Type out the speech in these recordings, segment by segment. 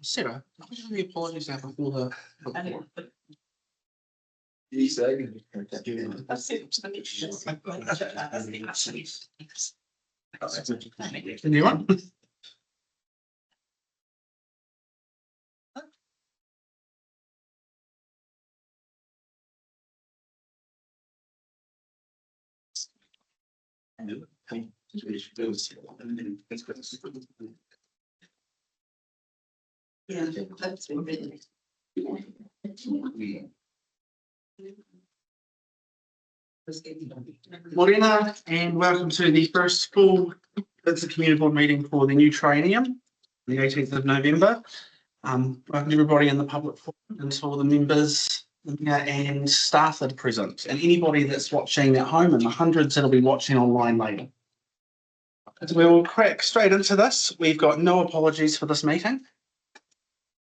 Sarah, the apologies now before the. Anyone? Yeah, that's been Morena, and welcome to the first full Vincent Community Board meeting for the new triennium, the 18th of November. Welcome everybody in the public forum and to all the members and staff that are present, and anybody that's watching at home, and the hundreds that'll be watching online later. So we'll crack straight into this. We've got no apologies for this meeting.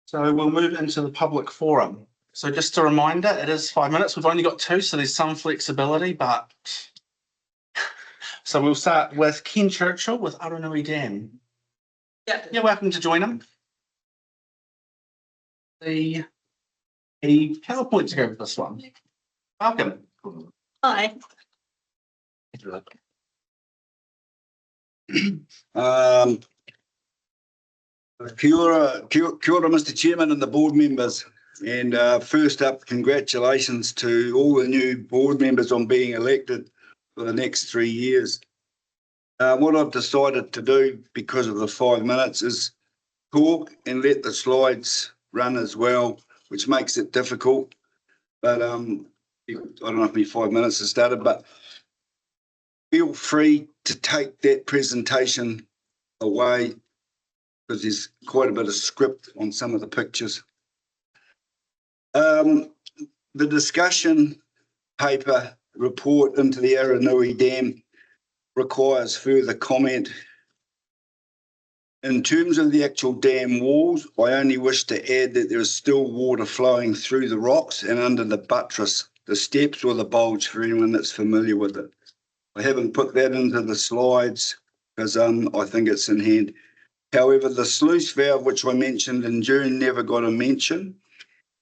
So we'll move into the public forum. So just a reminder, it is 5 minutes. We've only got 2, so there's some flexibility, but so we'll start with Ken Churchill with Aranui Dam. Yeah, you're welcome to join him. The PowerPoint to go with this one. Welcome. Hi. Kia ora, Mr. Chairman and the board members. And first up, congratulations to all the new board members on being elected for the next 3 years. What I've decided to do, because of the 5 minutes, is talk and let the slides run as well, which makes it difficult. But I don't know how many 5 minutes has started, but feel free to take that presentation away because there's quite a bit of script on some of the pictures. The discussion paper report into the Aranui Dam requires further comment. In terms of the actual dam walls, I only wish to add that there is still water flowing through the rocks and under the buttress, the steps or the bulge for anyone that's familiar with it. I haven't put that into the slides because I think it's in hand. However, the sluice valve, which I mentioned in June, never got a mention.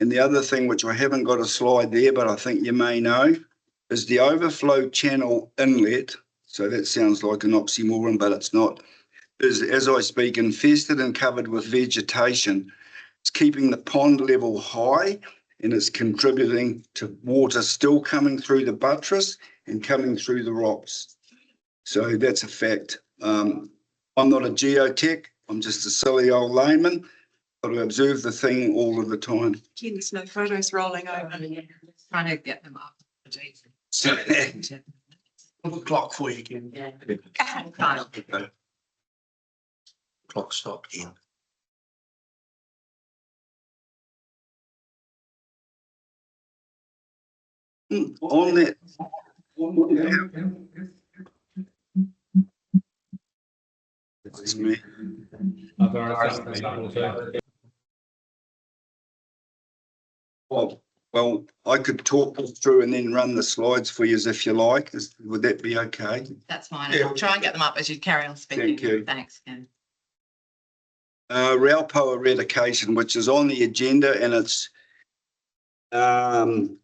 And the other thing, which I haven't got a slide there, but I think you may know, is the overflow channel inlet. So that sounds like an oxymoron, but it's not. Is, as I speak, infested and covered with vegetation. It's keeping the pond level high and it's contributing to water still coming through the buttress and coming through the rocks. So that's a fact. I'm not a geotech. I'm just a silly old layman, but I observe the thing all of the time. Ken's no photos rolling over. Trying to get them up. The clock for you again. Yeah. Clock stopped again. On that. That's me. Well, I could talk this through and then run the slides for you if you like. Would that be okay? That's fine. Yeah. I'll try and get them up as you carry on speaking. Thank you. Thanks, Ken. Raupo eradication, which is on the agenda, and it's going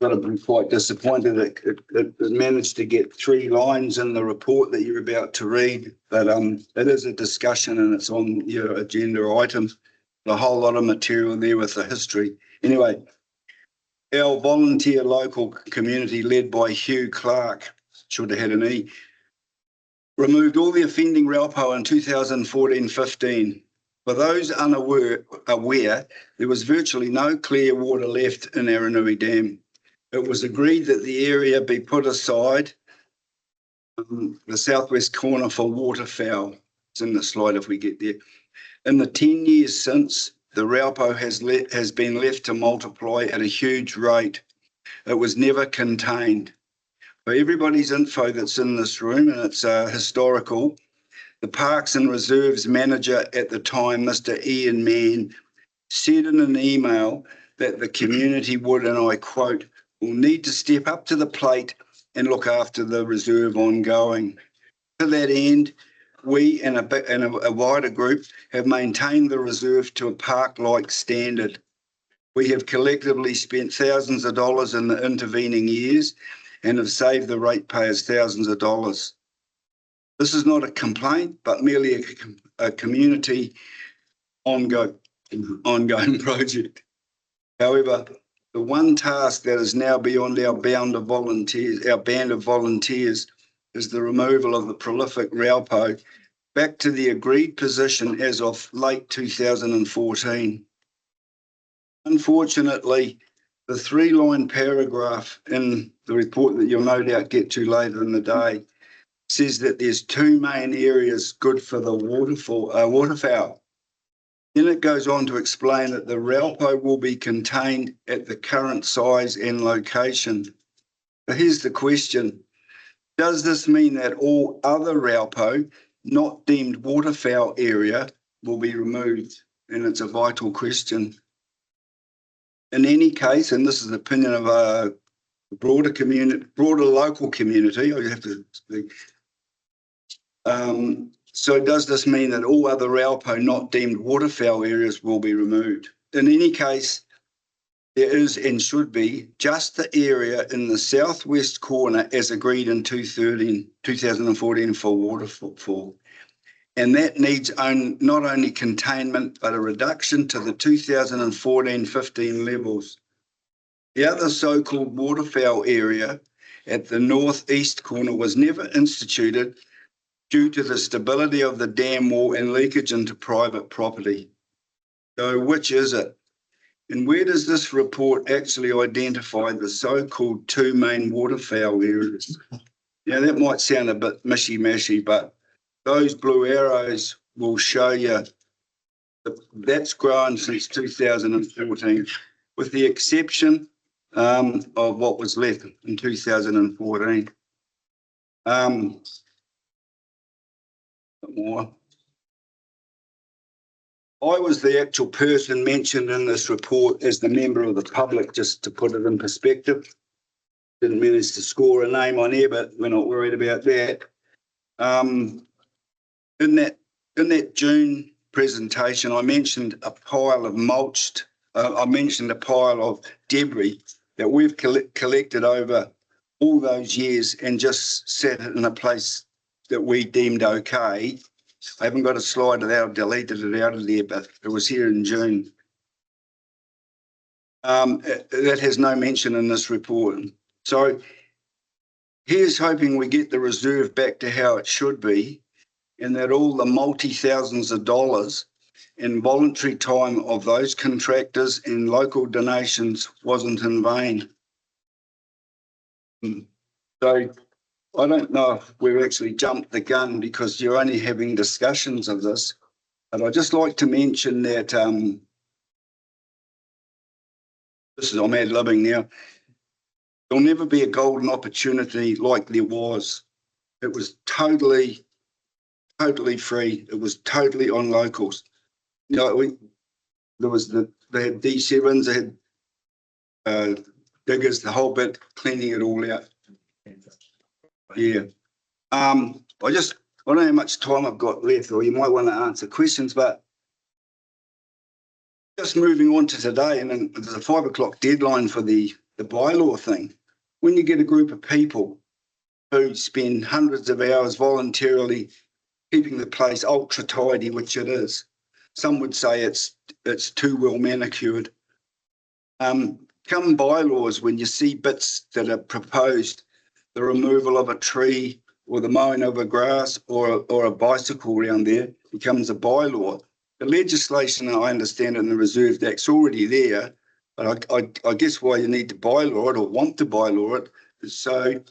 to be quite disappointed. It managed to get 3 lines in the report that you're about to read, but it is a discussion and it's on your agenda items. A whole lot of material there with the history. Anyway, our volunteer local community led by Hugh Clark, should have had an E, removed all the offending Raupo in 2014-15. For those aware, there was virtually no clear water left in Aranui Dam. It was agreed that the area be put aside, the southwest corner, for waterfowl. It's in the slide if we get there. In the 10 years since, the Raupo has been left to multiply at a huge rate. It was never contained. For everybody's info that's in this room, and it's historical, the Parks and Reserves manager at the time, Mr. Ian Mann, said in an email that the community would, and I quote, will need to step up to the plate and look after the reserve ongoing. To that end, we and a wider group have maintained the reserve to a park-like standard. We have collectively spent thousands of dollars in the intervening years and have saved the ratepayers thousands of dollars. This is not a complaint, but merely a community ongoing project. However, the one task that is now beyond our band of volunteers is the removal of the prolific Raupo back to the agreed position as of late 2014. Unfortunately, the 3-line paragraph in the report that you'll no doubt get to later in the day says that there's 2 main areas good for the waterfowl. Then it goes on to explain that the Raupo will be contained at the current size and location. But here's the question. Does this mean that all other Raupo not deemed waterfowl area will be removed? And it's a vital question. In any case, and this is the opinion of a broader local community, I have to speak. So does this mean that all other Raupo not deemed waterfowl areas will be removed? In any case, there is and should be just the area in the southwest corner as agreed in 2014 for waterfall. And that needs not only containment, but a reduction to the 2014-15 levels. The other so-called waterfowl area at the northeast corner was never instituted due to the stability of the dam wall and leakage into private property. So which is it? And where does this report actually identify the so-called 2 main waterfowl areas? Now that might sound a bit mishy-mashy, but those blue arrows will show you that's grown since 2014, with the exception of what was left in 2014. More. I was the actual person mentioned in this report as the member of the public, just to put it in perspective. Didn't manage to score a name on here, but we're not worried about that. In that June presentation, I mentioned a pile of debris that we've collected over all those years and just set it in a place that we deemed okay. I haven't got a slide that I've deleted it out of there, but it was here in June. That has no mention in this report. So here's hoping we get the reserve back to how it should be, and that all the multi-thousands of dollars and voluntary time of those contractors and local donations wasn't in vain. So I don't know if we've actually jumped the gun because you're only having discussions of this, but I'd just like to mention that I'm ad-libbing now. There'll never be a golden opportunity like there was. It was totally free. It was totally on locals. You know, they had D7s, they had diggers, the whole bit, cleaning it all out. Yeah. I don't know how much time I've got left, or you might want to answer questions, but just moving on to today, and then there's a 5 o'clock deadline for the bylaw thing. When you get a group of people who spend hundreds of hours voluntarily keeping the place ultra tidy, which it is, some would say it's too well manicured. Come bylaws, when you see bits that are proposed, the removal of a tree or the mowing of a grass or a bicycle around there becomes a bylaw. The legislation, I understand, in the Reserved Act's already there, but I guess why you need to bylaw it or want to bylaw it is so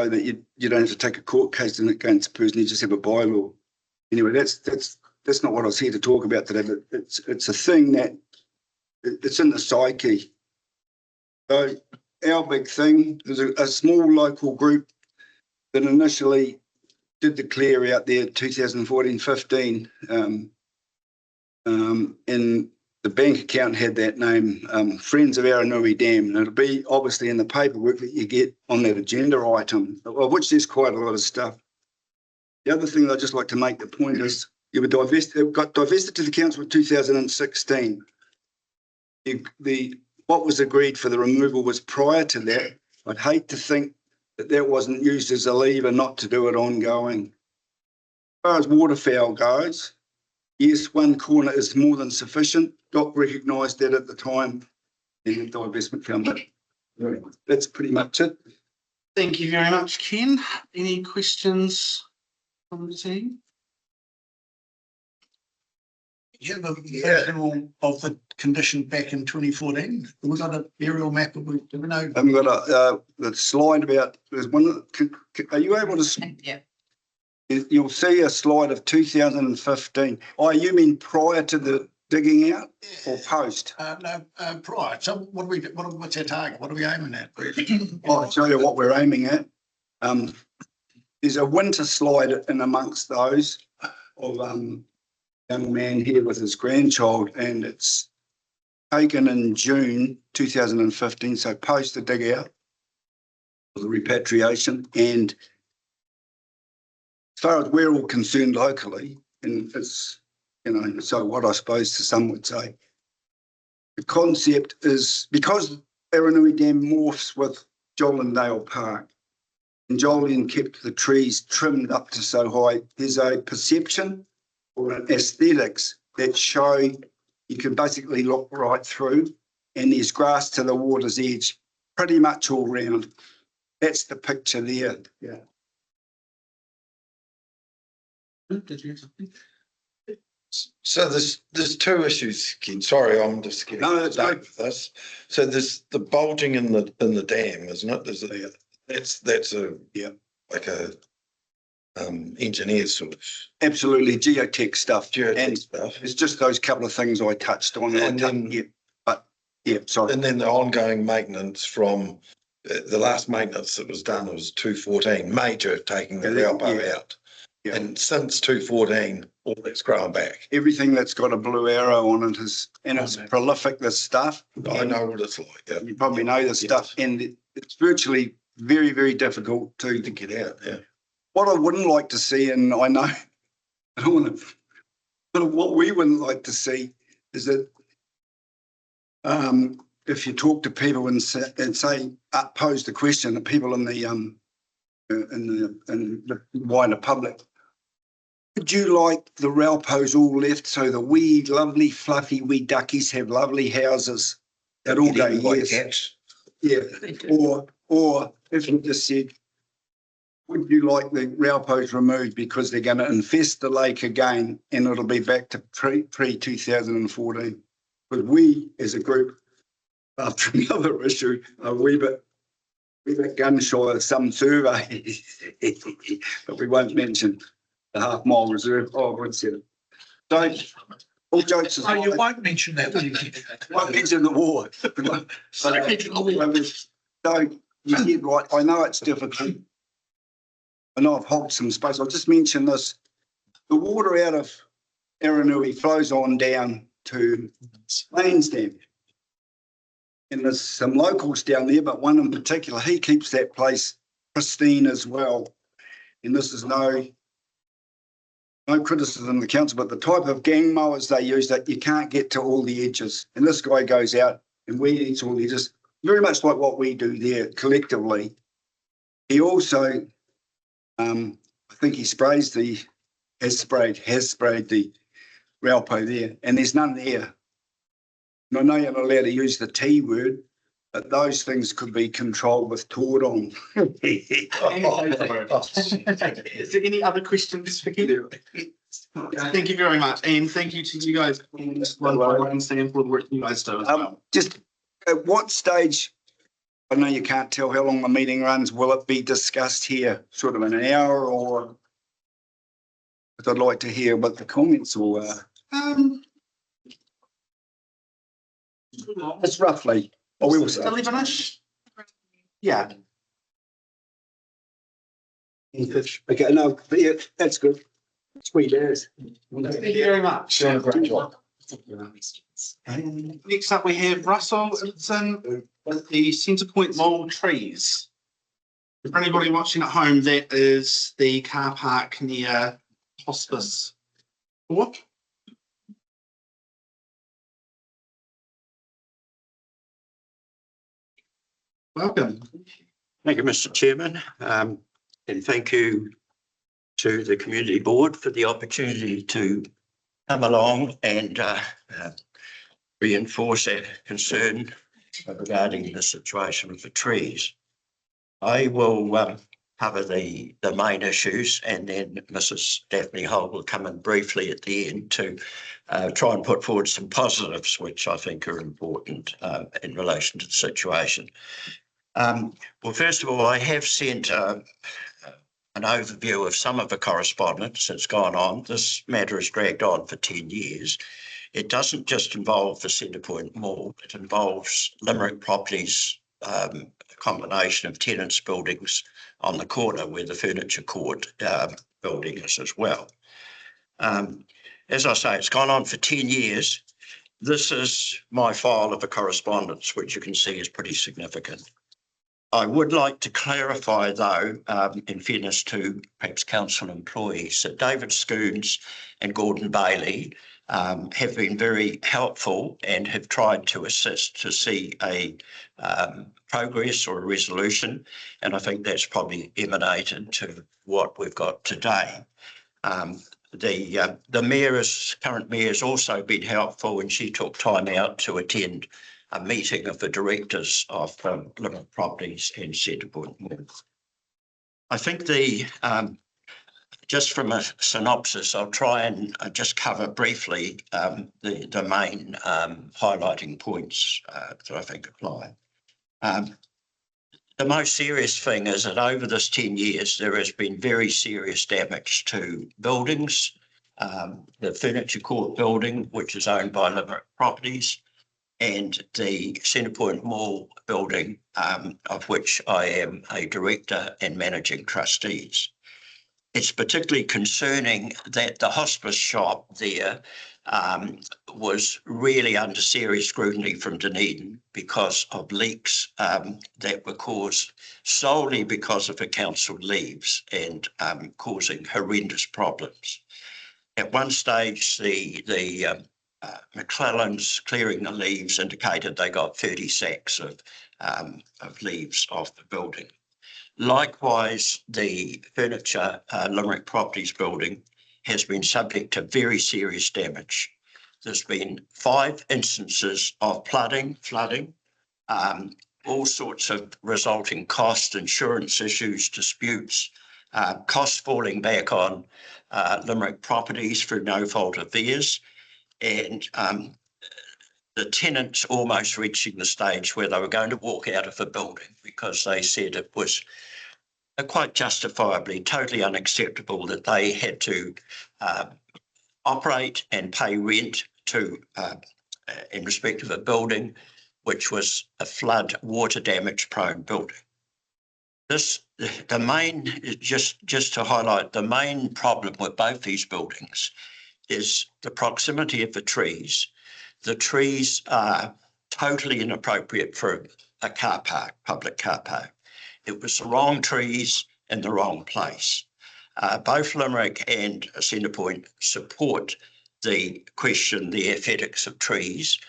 that you don't have to take a court case and against a person. You just have a bylaw. Anyway, that's not what I was here to talk about today, but it's a thing that it's in the psyche. So our big thing, there's a small local group that initially did the clear out there 2014-15, and the bank account had that name, Friends of Aranui Dam, and it'll be obviously in the paperwork that you get on that agenda item, of which there's quite a lot of stuff. The other thing I'd just like to make the point is you were divested, got divested to the council in 2016. What was agreed for the removal was prior to that. I'd hate to think that that wasn't used as a lever not to do it ongoing. As far as waterfowl goes, yes, one corner is more than sufficient. Doc recognised that at the time in the divestment fund. That's pretty much it. Thank you very much, Ken. Any questions from the team? Yeah, the visual of the condition back in 2014. Was that an aerial map of it? Do we know? I've got the slide about, there's one, are you able to, Yeah. you'll see a slide of 2015. Oh, you mean prior to the digging out or post? No, prior. So what's our target? What are we aiming at? I'll show you what we're aiming at. There's a winter slide in amongst those of young man here with his grandchild, and it's taken in June 2015, so post the dig out, the repatriation. And as far as we're all concerned locally, and it's, you know, so what I suppose to some would say, the concept is because Aranui Dam morphs with Jolindale Park, and Jolyon kept the trees trimmed up to so high, there's a perception or an aesthetics that show you can basically look right through, and there's grass to the water's edge pretty much all round. That's the picture there. Yeah. Did you have something? So there's two issues, Ken. Sorry, I'm just getting No, that's stuck good. with this. So there's the bulging in the dam, isn't it? That's a like a engineer sort of Absolutely, geotech stuff. geotech And stuff. it's just those couple of things I touched on. And then- Sorry. And then the ongoing maintenance from the last maintenance that was done was 214, major taking the Raupo out. Yeah. And since 214, all that's grown back. Everything that's got a blue arrow on it is, and it's prolific, this stuff. I know what it's like. Yeah. You probably know this stuff, and it's virtually very, very difficult to Get out. Yeah. What I wouldn't like to see, and I know, I don't want to, but what we wouldn't like to see is that if you talk to people and say pose the question, the people in the wider public, would you like the Raupos all left so the wee, lovely, fluffy wee duckies have lovely houses that all go yes? Yeah. Or if you just said, would you like the Raupos removed because they're going to infest the lake again and it'll be back to pre-2014? But we as a group, after another issue, are a wee bit gun shy of some survey, but we won't mention the half mile reserve. Oh, I would say it. So, all jokes aside, Oh, you won't mention that, will you? won't mention the war. So, you did right. I know it's difficult. I know I've hogged some space. I'll just mention this. The water out of Aranui flows on down to Lanesdam. And there's some locals down there, but one in particular, he keeps that place pristine as well. And this is no criticism of the council, but the type of gang mowers they use, that you can't get to all the edges. And this guy goes out and weed eats all the edges, very much like what we do there collectively. He also, I think he has sprayed the Raupo there, and there's none there. And I know you're not allowed to use the T word, but those things could be controlled with Tordon. Is there any other questions for Ken? Thank you very much, and thank you to you guys for the work you guys do as well. Just at what stage, I know you can't tell how long the meeting runs, will it be discussed here, sort of in an hour, or? I'd like to hear what the comments all are. It's roughly. Oh, we will say. 11ish? Yeah. Okay, no, but yeah, that's good. Sweet as. Thank you very much. Great job. And next up, we have Russell Vincent with the Centre Point Mall trees. For anybody watching at home, that is the car park near Hospice. What? Welcome. Thank you, Mr. Chairman, and thank you to the Community Board for the opportunity to come along and reinforce our concern regarding the situation with the trees. I will cover the main issues, and then Mrs. Daphne Holt will come in briefly at the end to try and put forward some positives, which I think are important in relation to the situation. Well, first of all, I have sent an overview of some of the correspondence that's gone on. This matter has dragged on for 10 years. It doesn't just involve the Centre Point Mall, it involves Limerick Properties, a combination of tenants' buildings on the corner where the Furniture Court building is as well. As I say, it's gone on for 10 years. This is my file of the correspondence, which you can see is pretty significant. I would like to clarify, though, in fairness to perhaps council employees, that David Scoons and Gordon Bailey have been very helpful and have tried to assist to see a progress or a resolution. And I think that's probably emanated to what we've got today. The current mayor has also been helpful, and she took time out to attend a meeting of the directors of Limerick Properties and Centre Point Mall. I think just from a synopsis, I'll try and just cover briefly the main highlighting points that I think apply. The most serious thing is that over this 10 years, there has been very serious damage to buildings. The Furniture Court building, which is owned by Limerick Properties, and the Centre Point Mall building, of which I am a director and managing trustees. It's particularly concerning that the hospice shop there was really under serious scrutiny from Dunedin because of leaks that were caused solely because of the council leaves and causing horrendous problems. At one stage, the McClellan's clearing the leaves indicated they got 30 sacks of leaves off the building. Likewise, the furniture Limerick Properties building has been subject to very serious damage. There's been 5 instances of flooding, all sorts of resulting cost, insurance issues, disputes, costs falling back on Limerick Properties through no fault of theirs, and the tenants almost reaching the stage where they were going to walk out of the building because they said it was quite justifiably totally unacceptable that they had to operate and pay rent to in respect of a building which was a flood water damage prone building. Just to highlight, the main problem with both these buildings is the proximity of the trees. The trees are totally inappropriate for a car park, public car park. It was the wrong trees in the wrong place. Both Limerick and Centre Point support the aesthetics of trees,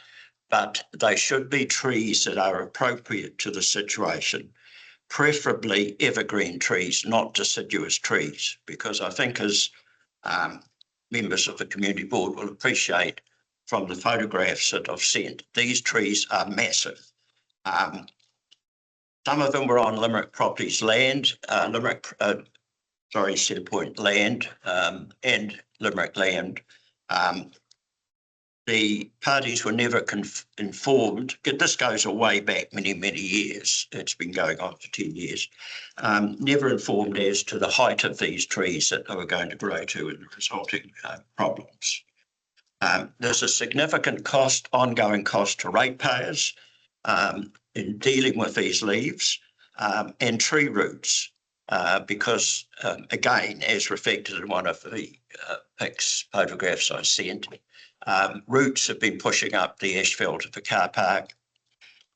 but they should be trees that are appropriate to the situation, preferably evergreen trees, not deciduous trees, because I think as members of the Community Board will appreciate from the photographs that I've sent, these trees are massive. Some of them were on Limerick Properties land, Centre Point land and Limerick land. The parties were never informed. This goes way back many, many years. It's been going on for 10 years. Never informed as to the height of these trees that they were going to grow to and the resulting problems. There's a significant ongoing cost to ratepayers in dealing with these leaves and tree roots because, again, as reflected in one of the pics, photographs I sent. Roots have been pushing up the asphalt of the car park,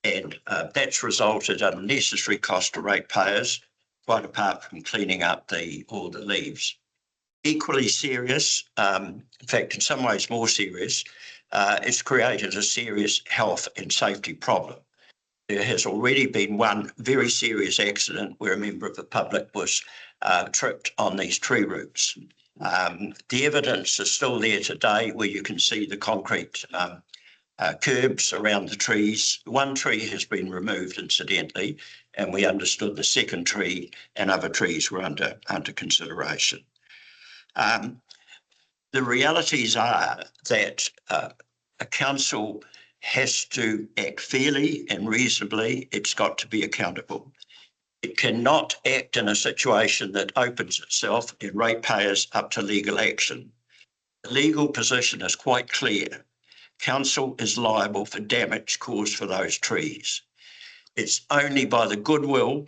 and that's resulted in unnecessary cost to ratepayers, quite apart from cleaning up all the leaves. Equally serious, in fact, in some ways more serious, it's created a serious health and safety problem. There has already been one very serious accident where a member of the public was tripped on these tree roots. The evidence is still there today where you can see the concrete curbs around the trees. One tree has been removed incidentally, and we understood the second tree and other trees were under consideration. The realities are that a council has to act fairly and reasonably. It's got to be accountable. It cannot act in a situation that opens itself and ratepayers up to legal action. The legal position is quite clear. Council is liable for damage caused for those trees. It's only by the goodwill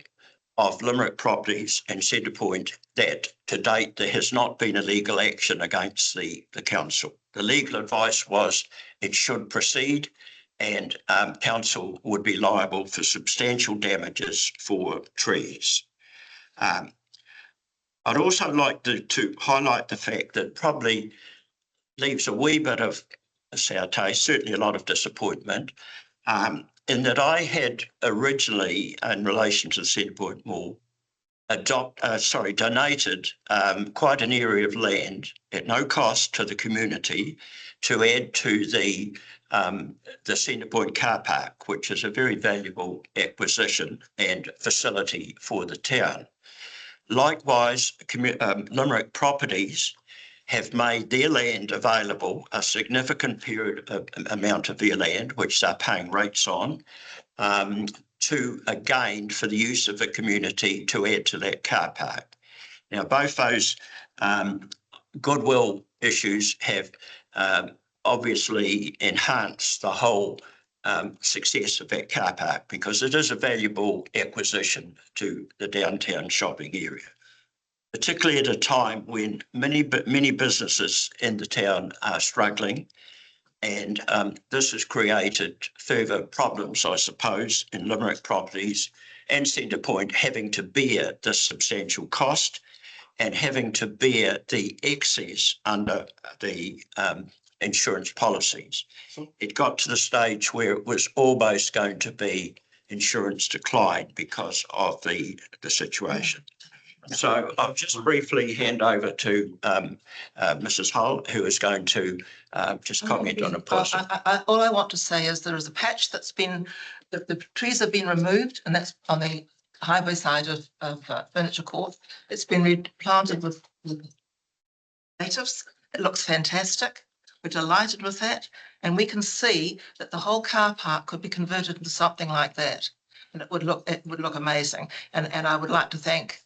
of Limerick Properties and Centrepoint that to date there has not been a legal action against the council. The legal advice was it should proceed and council would be liable for substantial damages for trees. I'd also like to highlight the fact that probably leaves a wee bit of a sour taste, certainly a lot of disappointment, in that I had originally, in relation to the Centrepoint Mall, donated quite an area of land at no cost to the community to add to the Centrepoint car park, which is a very valuable acquisition and facility for the town. Likewise, Limerick Properties have made their land available, a significant amount of their land, which they're paying rates on, to again for the use of the community to add to that car park. Now, both those goodwill issues have obviously enhanced the whole success of that car park because it is a valuable acquisition to the downtown shopping area, particularly at a time when many businesses in the town are struggling. And this has created further problems, I suppose, in Limerick Properties and Centrepoint having to bear this substantial cost and having to bear the excess under the insurance policies. It got to the stage where it was almost going to be insurance decline because of the situation. So I'll just briefly hand over to Mrs. Hull, who is going to just comment on a person. All I want to say is there is a patch that's been, the trees have been removed, and that's on the highway side of Furniture Court. It's been replanted with natives. It looks fantastic. We're delighted with that. And we can see that the whole car park could be converted into something like that. And it would look amazing. And I would like to thank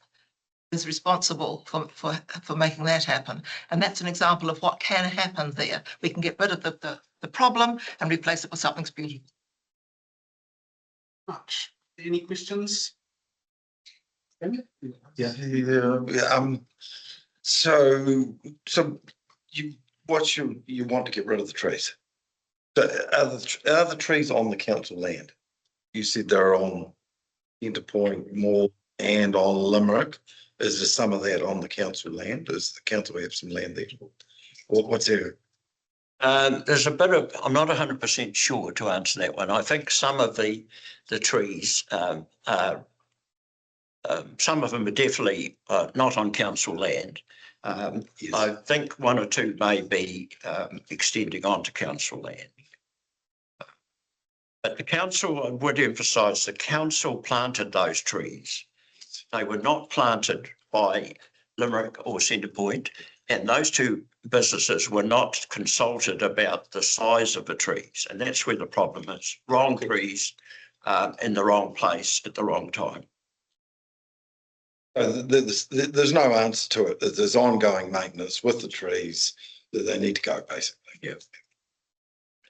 is responsible for making that happen. And that's an example of what can happen there. We can get rid of the problem and replace it with something beautiful. Much. Any questions? Yeah. So you want to get rid of the trees? So are the trees on the council land? You said they're on Centrepoint Mall and on Limerick. Is there some of that on the council land? Does the council have some land there? What's there? There's a bit of, I'm not 100% sure to answer that one. I think some of the trees, some of them are definitely not on council land. Yes. I think one or two may be extending onto council land. But the council, I would emphasise, the council planted those trees. They were not planted by Limerick or Centrepoint, and those two businesses were not consulted about the size of the trees. And that's where the problem is. Wrong trees in the wrong place at the wrong time. There's no answer to it. There's ongoing maintenance with the trees that they need to go, basically. Yeah.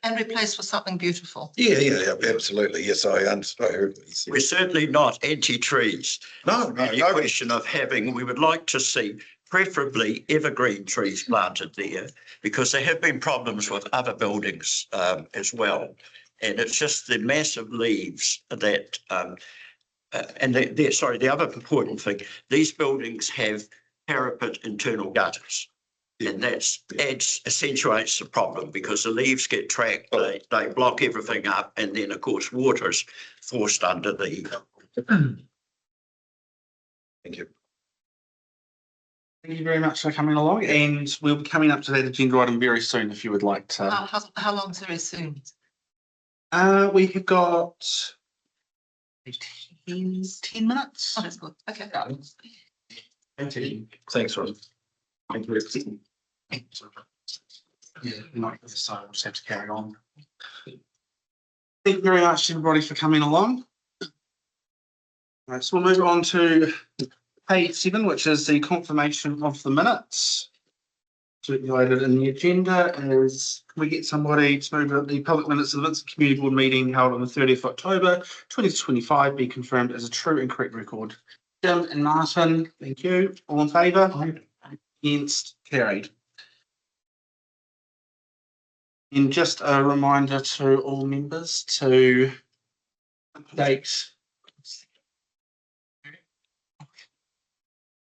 And replace with something beautiful. Yeah, absolutely. Yes, I understand. We're certainly not anti-trees. No question of having, we would like to see preferably evergreen trees planted there, because there have been problems with other buildings as well. And it's just the massive leaves that, and the other important thing, these buildings have parapet internal gutters. And accentuates the problem, because the leaves get tracked, they block everything up, and then of course water's forced under the. Thank you. Thank you very much for coming along, and we'll be coming up to that agenda item very soon if you would like to. How long's very soon? We have got 10 minutes. Oh, that's good. Okay. Thank you. Thanks, Ron. Thank you. Yeah, not this side, we'll just have to carry on. Thank you very much, everybody, for coming along. Right, so we'll move on to page 7, which is the confirmation of the minutes. Circulated in the agenda is, can we get somebody to move that the public minutes of the Vincent Community Board meeting held on the 30th of October 2025 be confirmed as a true and correct record? Jim and Martin, thank you. All in favour? Against? Carried. And just a reminder to all members to update.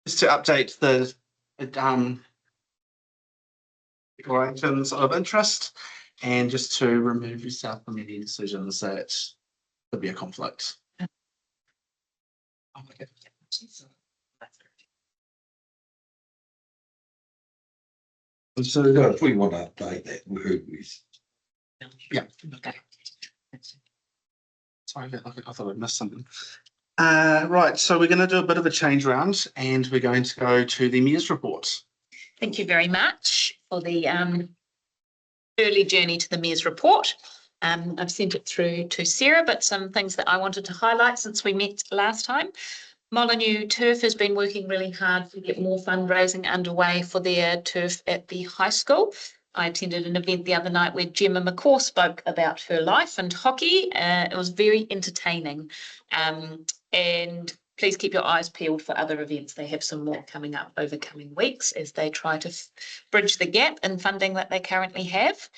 Just to update the declarations of interest, and just to remove yourself from any decisions that could be a conflict. So if we want to update that, we. Yeah. Okay. Sorry, I thought I'd missed something. Right, so we're going to do a bit of a change round, and we're going to go to the Mayor's report. Thank you very much for the early journey to the Mayor's report. I've sent it through to Sarah, but some things that I wanted to highlight since we met last time. Molyneux Turf has been working really hard to get more fundraising underway for their turf at the high school. I attended an event the other night where Gemma McCaw spoke about her life and hockey. It was very entertaining. And please keep your eyes peeled for other events. They have some more coming up over coming weeks as they try to bridge the gap in funding that they currently have.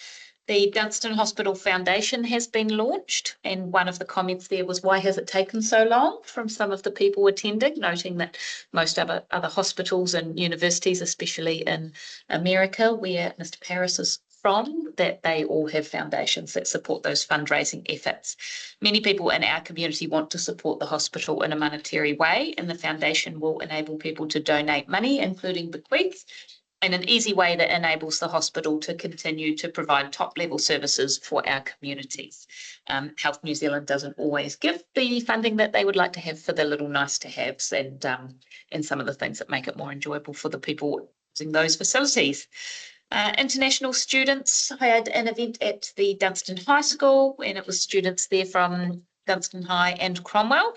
The Dunstan Hospital Foundation has been launched, and one of the comments there was, why has it taken so long, from some of the people attending, noting that most other hospitals and universities, especially in America, where Mr. Paris is from, that they all have foundations that support those fundraising efforts. Many people in our community want to support the hospital in a monetary way, and the foundation will enable people to donate money, including bequests, in an easy way that enables the hospital to continue to provide top-level services for our communities. Health New Zealand doesn't always give the funding that they would like to have for the little nice-to-haves and some of the things that make it more enjoyable for the people using those facilities. International students, I had an event at the Dunstan High School, and it was students there from Dunstan High and Cromwell,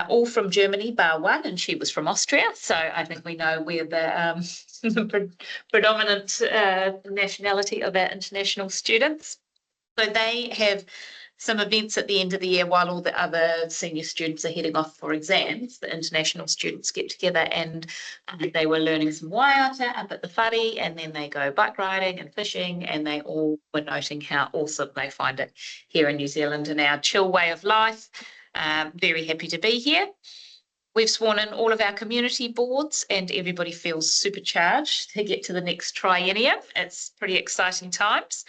all from Germany, bar one, and she was from Austria. So I think we know where the predominant nationality of our international students. So they have some events at the end of the year while all the other senior students are heading off for exams. The international students get together and they were learning some waiata up at the whare, and then they go bike riding and fishing, and they all were noting how awesome they find it here in New Zealand and our chill way of life. Very happy to be here. We've sworn in all of our community boards, and everybody feels supercharged to get to the next triennium. It's pretty exciting times.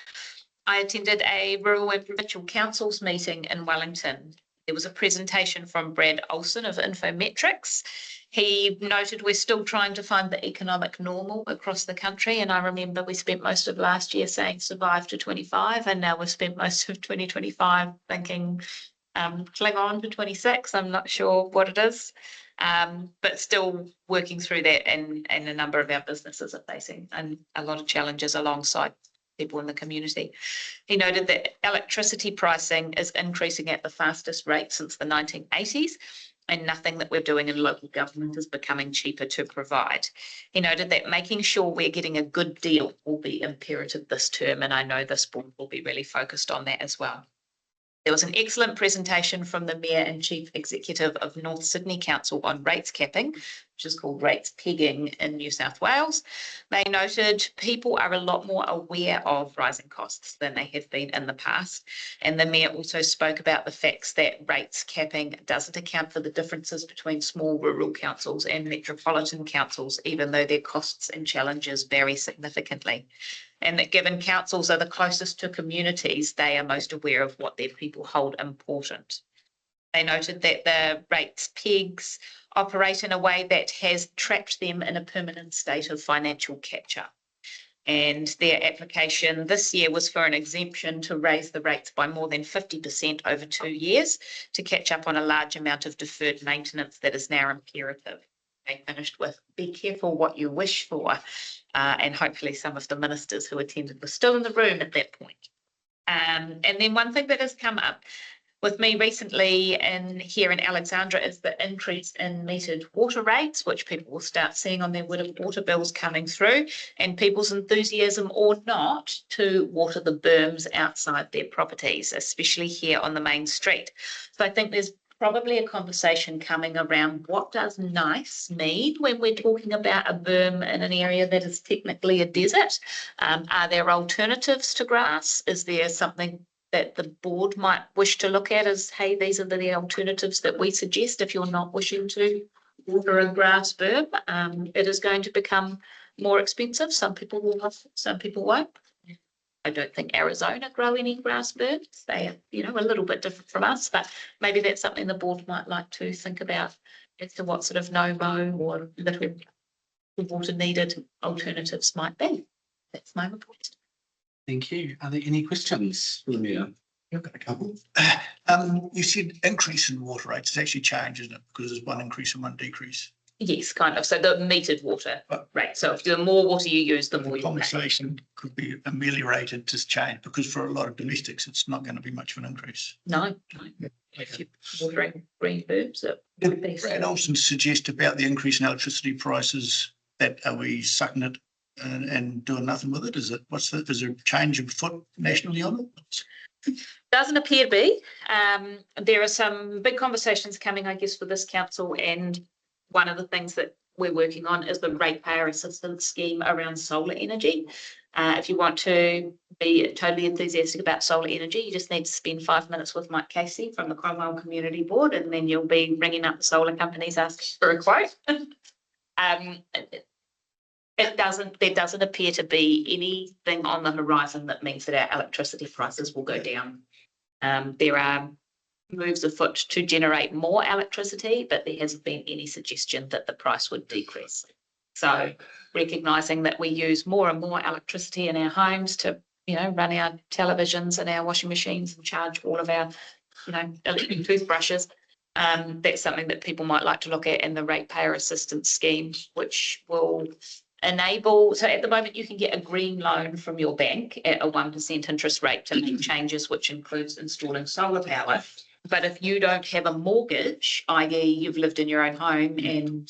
I attended a rural and provincial councils meeting in Wellington. There was a presentation from Brad Olsen of Infometrics. He noted we're still trying to find the economic normal across the country, and I remember we spent most of last year saying survive to 25, and now we've spent most of 2025 thinking cling on to 26. I'm not sure what it is, but still working through that, and a number of our businesses are facing a lot of challenges alongside people in the community. He noted that electricity pricing is increasing at the fastest rate since the 1980s, and nothing that we're doing in local government is becoming cheaper to provide. He noted that making sure we're getting a good deal will be imperative this term, and I know this board will be really focused on that as well. There was an excellent presentation from the Mayor and Chief Executive of North Sydney Council on rates capping, which is called rates pegging in New South Wales. They noted people are a lot more aware of rising costs than they have been in the past. And the Mayor also spoke about the facts that rates capping doesn't account for the differences between small rural councils and metropolitan councils, even though their costs and challenges vary significantly. And that given councils are the closest to communities, they are most aware of what their people hold important. They noted that the rates pegs operate in a way that has trapped them in a permanent state of financial catch-up. And their application this year was for an exemption to raise the rates by more than 50% over 2 years to catch up on a large amount of deferred maintenance that is now imperative. They finished with, be careful what you wish for. And hopefully some of the ministers who attended were still in the room at that point. And then one thing that has come up with me recently here in Alexandra is the increase in metered water rates, which people will start seeing on their water bills coming through, and people's enthusiasm or not to water the berms outside their properties, especially here on the main street. So I think there's probably a conversation coming around what does nice mean when we're talking about a berm in an area that is technically a desert. Are there alternatives to grass? Is there something that the board might wish to look at as, hey, these are the alternatives that we suggest if you're not wishing to water a grass berm? It is going to become more expensive. Some people will love it, some people won't. I don't think Arizona grow any grass berms. They are, a little bit different from us, but maybe that's something the board might like to think about as to what sort of no-mow or little water needed alternatives might be. That's my report. Thank you. Are there any questions for the Mayor? I've got a couple. You said increase in water rates. It's actually changed, isn't it? Because there's one increase and one decrease. Yes, kind of. So the metered water rate. So if the more water you use, the more The you pay. conversation could be ameliorated to change, because for a lot of domestics, it's not going to be much of an increase. No. If you're watering green herbs, it would be. Brad Olsen suggest about the increase in electricity prices. That are we sucking it and doing nothing with it? Is there a change of foot nationally on it? Doesn't appear to be. There are some big conversations coming, I guess, for this council, and one of the things that we're working on is the ratepayer assistance scheme around solar energy. If you want to be totally enthusiastic about solar energy, you just need to spend 5 minutes with Mike Casey from the Cromwell Community Board, and then you'll be ringing up the solar companies asking for a quote. There doesn't appear to be anything on the horizon that means that our electricity prices will go down. There are moves afoot to generate more electricity, but there hasn't been any suggestion that the price would decrease. So recognising that we use more and more electricity in our homes to, run our televisions and our washing machines and charge all of our, electric toothbrushes, that's something that people might like to look at in the ratepayer assistance scheme, which will enable, so at the moment you can get a green loan from your bank at a 1% interest rate to make changes, which includes installing solar power. But if you don't have a mortgage, i.e. you've lived in your own home and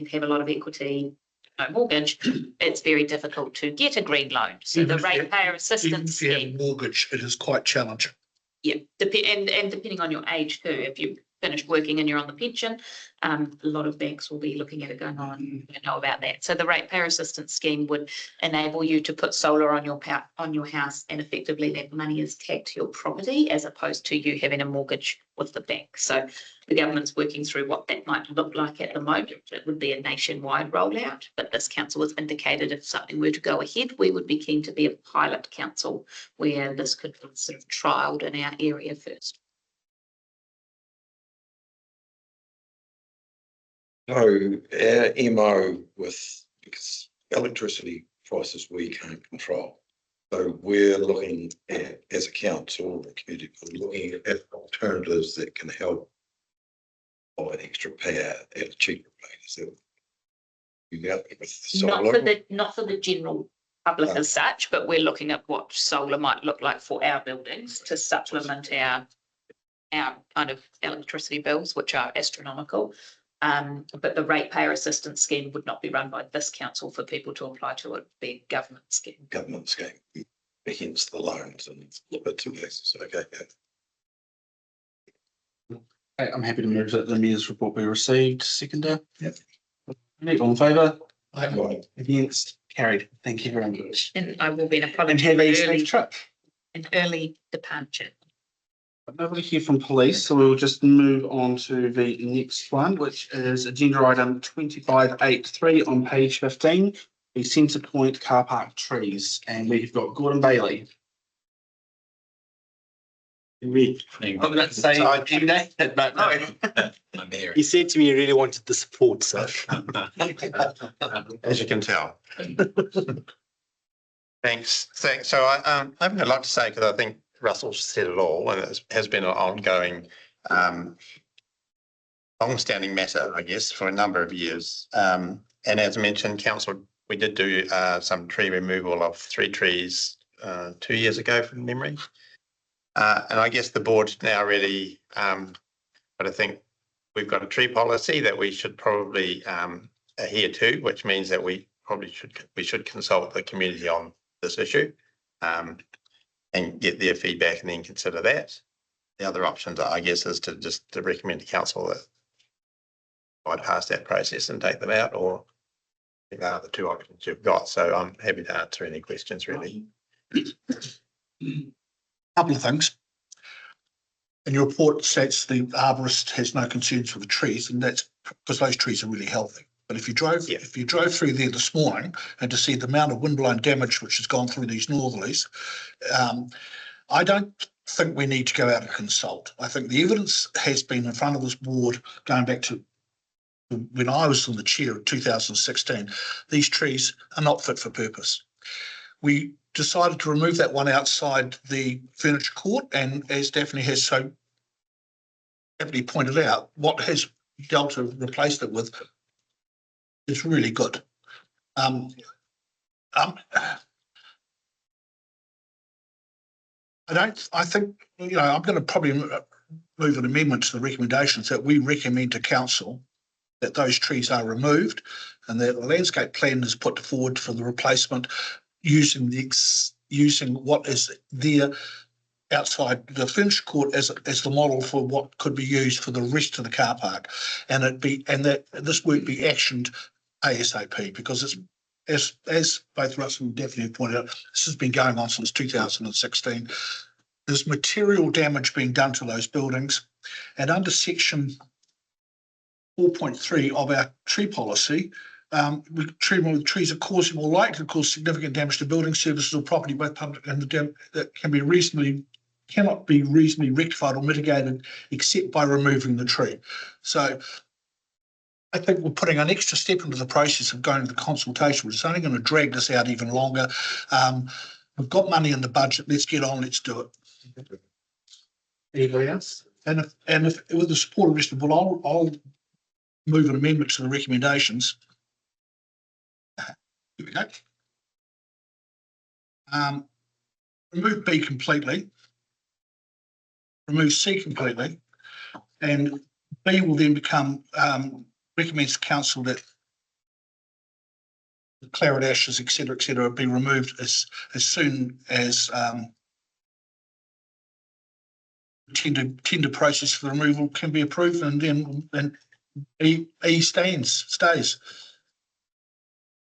have a lot of equity, no mortgage, it's very difficult to get a green loan. So the ratepayer assistance scheme. If you have a mortgage, it is quite challenging. Yeah, and depending on your age too, if you finished working and you're on the pension, a lot of banks will be looking at it going on, you know about that. So the ratepayer assistance scheme would enable you to put solar on your house, and effectively that money is tagged to your property as opposed to you having a mortgage with the bank. So the government's working through what that might look like at the moment. It would be a nationwide rollout, but this council has indicated if something were to go ahead, we would be keen to be a pilot council where this could be sort of trialled in our area first. So our MO because electricity prices we can't control. So we're looking at, as a council, the community, looking at alternatives that can help buy extra power at a cheaper rate. So you got with solar. Not for the general public as such, but we're looking at what solar might look like for our buildings to supplement our kind of electricity bills, which are astronomical. But the ratepayer assistance scheme would not be run by this council for people to apply to. It would be a government scheme. Government scheme, hence the loans and bits and pieces. Okay. Okay, I'm happy to move that the mayor's report be received. Seconder? Yep. All in favour? Aye. Against? Carried. Thank you very much. And I will be an And apology. have a Early, safe trip. an early departure. Nobody here from police, so we will just move on to the next one, which is agenda item 2583 on page 15, the Centre Point car park trees, and we've got Gordon Bailey. Me. I'm about to say, but no. I'm here. He said to me he really wanted the support, so. As you can tell. Thanks. So I haven't a lot to say because I think Russell said it all, and it has been an ongoing, long-standing matter, I guess, for a number of years. And as mentioned, council, we did do some tree removal of 3 trees 2 years ago from memory. And I guess the board's now ready, but I think we've got a tree policy that we should probably adhere to, which means that we should consult the community on this issue and get their feedback and then consider that. The other options, I guess, is to recommend to council that bypass that process and take them out, or I think they are the 2 options you've got. So I'm happy to answer any questions, really. Couple of things. And your report states the arborist has no concerns for the trees, and that's because those trees are really healthy. But if you drove through there this morning and to see the amount of windblown damage which has gone through these northerlies, I don't think we need to go out and consult. I think the evidence has been in front of this board going back to when I was in the chair in 2016. These trees are not fit for purpose. We decided to remove that one outside the furniture court, and as Daphne has so aptly pointed out, what has Delta replaced it with is really good. I think, I'm going to probably move an amendment to the recommendations that we recommend to council that those trees are removed and that the landscape plan is put forward for the replacement using what is there outside the furniture court as the model for what could be used for the rest of the car park, and that this work be actioned ASAP, because it's as both Russell and Daphne have pointed out, this has been going on since 2016. There's material damage being done to those buildings, and under section 4.3 of our tree policy, trees are causing or likely to cause significant damage to building services or property, both public and that cannot be reasonably rectified or mitigated except by removing the tree. So I think we're putting an extra step into the process of going to the consultation, which is only going to drag this out even longer. We've got money in the budget. Let's get on. Let's do it. Anybody else? And if with the support of the rest of the board, I'll move an amendment to the recommendations. Here we go. Remove B completely. Remove C completely, and B will then become recommends to council that the claret ashes, et cetera, be removed as soon as tender process for the removal can be approved, and then E stays.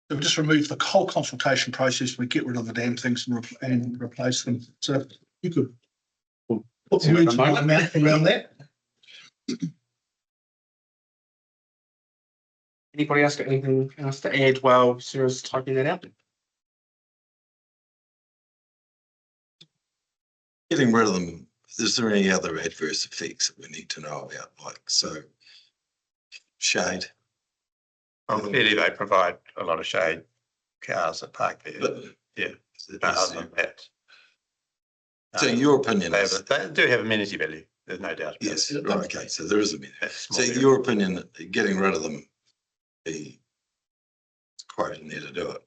So we just remove the whole consultation process. We get rid of the damn things and replace them. So you could put the words in my mouth around that. Anybody else got anything else to add while Sarah's typing that out? Getting rid of them, is there any other adverse effects that we need to know about, like shade? Well, clearly they provide a lot of shade, cars that park there. Yeah. But other than that. So your opinion They is? they do have amenity value, there's no doubt. Yes, right, okay, so there is a minute. That's So small. your opinion, getting rid of them, the quote in there to do it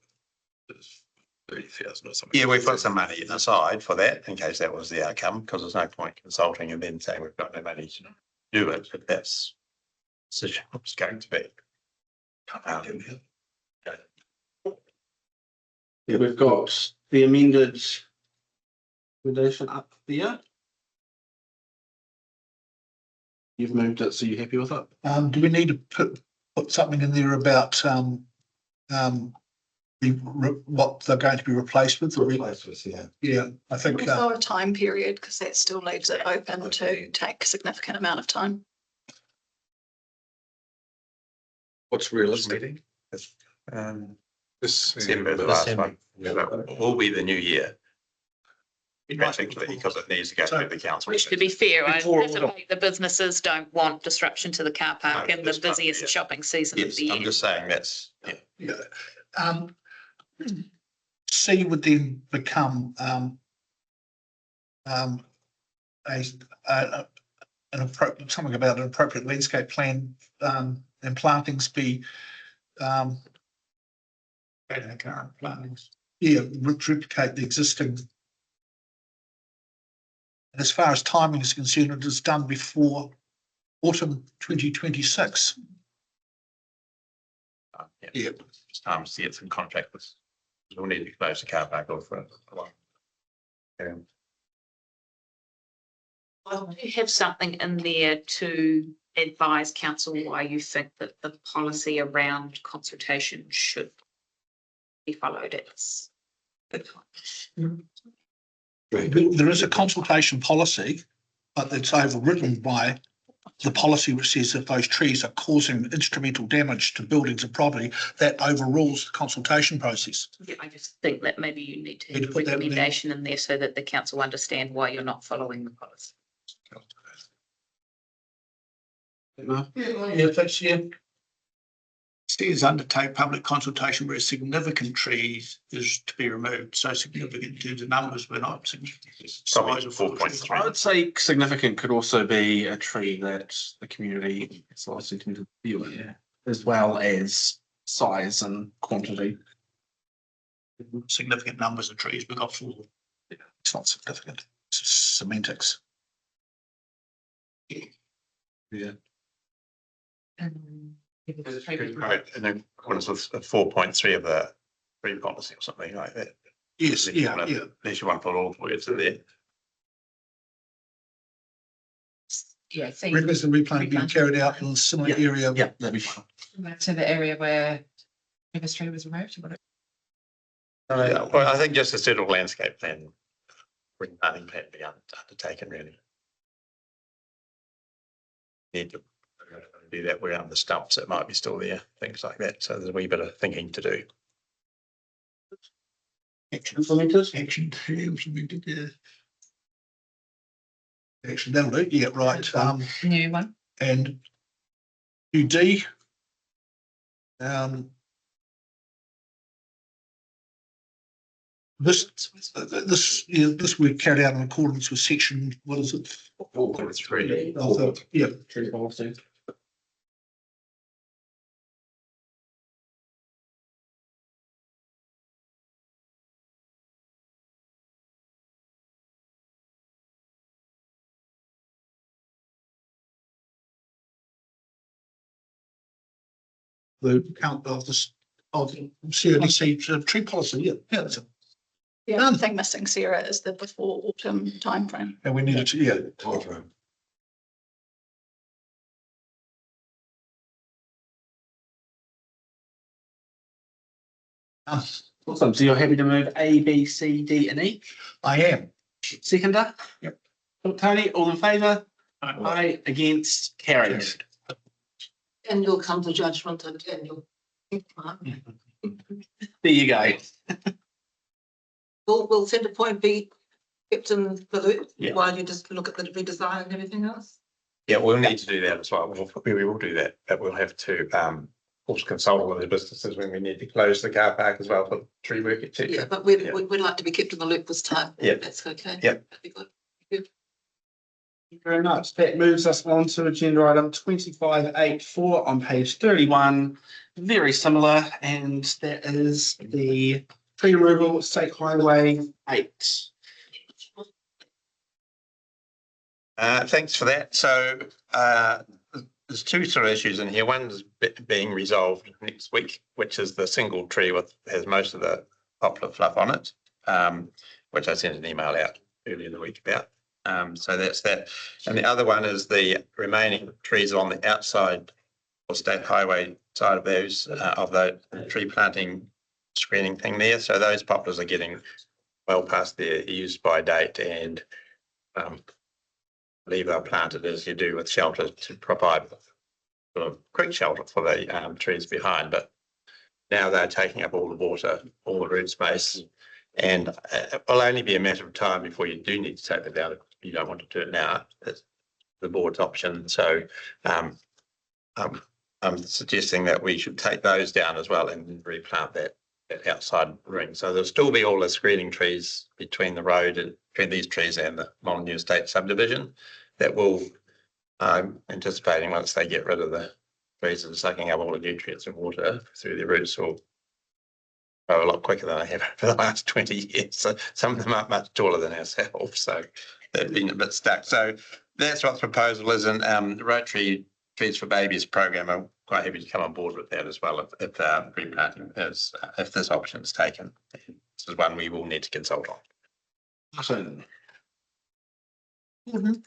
is 30,000 or something. Yeah, we put some money aside for that in case that was the outcome, because there's no point consulting and then saying we've got no money to do it, but that's the decision it's going to be. Yeah, we've got the amended recommendation up there. You've moved it, so you're happy with it? Do we need to put something in there about, what they're going to be replaced with? Yeah, I think, For a time period, because that still leaves it open to take a significant amount of time. What's realistic? Meeting. This December, the last one. That will be the new year. Basically, because it needs to go through the council. Which, to be fair, I Before- anticipate the businesses don't want disruption to the car park No, in the this time, busiest yeah. shopping season of Yes, the I'm year. just saying that's, yeah. yeah. C would then become, an appropriate, something about an appropriate landscape plan, and plantings be, Plantings. yeah, replicate the existing. And as far as timing is concerned, it is done before autumn 2026. Yeah. It's time to get some contractors. We'll need to close the car park off for a while. Do you have something in there to advise council why you think that the policy around consultation should be followed? It's There is a consultation policy, but it's overridden by the policy which says if those trees are causing instrumental damage to buildings and property, that overrules the consultation process. Yeah, I just think that maybe you need to Need to have a put that in there. recommendation in there so that the council understand why you're not following the policy. No? Yeah, that's, yeah. Says undertake public consultation where significant trees is to be removed. So significant in terms of numbers, but not significant. Probably Size of 4.3. I would say significant could also be a tree that the community is likely to view, yeah, as well as size and quantity. Significant numbers of trees. We've got 4. It's not significant. It's just semantics. Yeah. Right, and then accordance with 4.3 of the tree policy or something like that. Yes, yeah, yeah. There's your one for all words in there. Yeah, so Rivers and replanting being carried out in a similar area. Yeah, that'd be fine. to the area where River Street was removed. Yeah, well, I think just a settled landscape plan, replanting plan be undertaken really. Need to do that without the stumps that might be still there, things like that. So there's a wee bit of thinking to do. Implemented? Action to implemented, yeah. Action, that'll do, yeah, right. New one. And UD. This we carried out in accordance with section, what is it? 4.3. Yeah, Tree policy. the count of this, of CODC tree policy, yeah, yeah, that's it. The only thing missing, Sarah, is the before autumn timeframe. And we needed to, yeah. Awesome. So you're happy to move A, B, C, D, and E? I am. Seconder? Yep. Tony, all in favour? Aye, against, carried. And you'll come to judgment and you'll. There you go. Will centre point be kept in the loop Yeah. while you just look at the redesign and everything else? Yeah, we'll need to do that as well. We will do that, but we'll have to also consult with the businesses when we need to close the car park as well for tree work, Yeah, etc. but we'd like to be kept in the loop this time. Yeah. That's okay. Yeah. That'd be good. Thank you very much. That moves us on to agenda item 2584 on page 31. Very similar, and that is the tree removal State Highway 8. Thanks for that. So there's two sort of issues in here. One's being resolved next week, which is the single tree has most of the poplar fluff on it, which I sent an email out earlier in the week about. So that's that. And the other one is the remaining trees on the outside or state highway side of those, of the tree planting screening thing there. So those poplars are getting well past their use by date, and leave are planted as you do with shelter to provide sort of quick shelter for the trees behind. But now they're taking up all the water, all the root space, and it will only be a matter of time before you do need to take them down. If you don't want to do it now, it's the board's option. So I'm suggesting that we should take those down as well and replant that outside ring. So there'll still be all the screening trees between the road and between these trees and the Molyneux Estate subdivision that will, I'm anticipating once they get rid of the trees that are sucking up all the nutrients and water through their roots, will grow a lot quicker than they have for the last 20 years. So some of them are much taller than ourselves. So they've been a bit stuck. So that's what the proposal is. And the Rotary Trees for Babies program, I'm quite happy to come on board with that as well if replanting is, if this option is taken. This is one we will need to consult on. Gordon,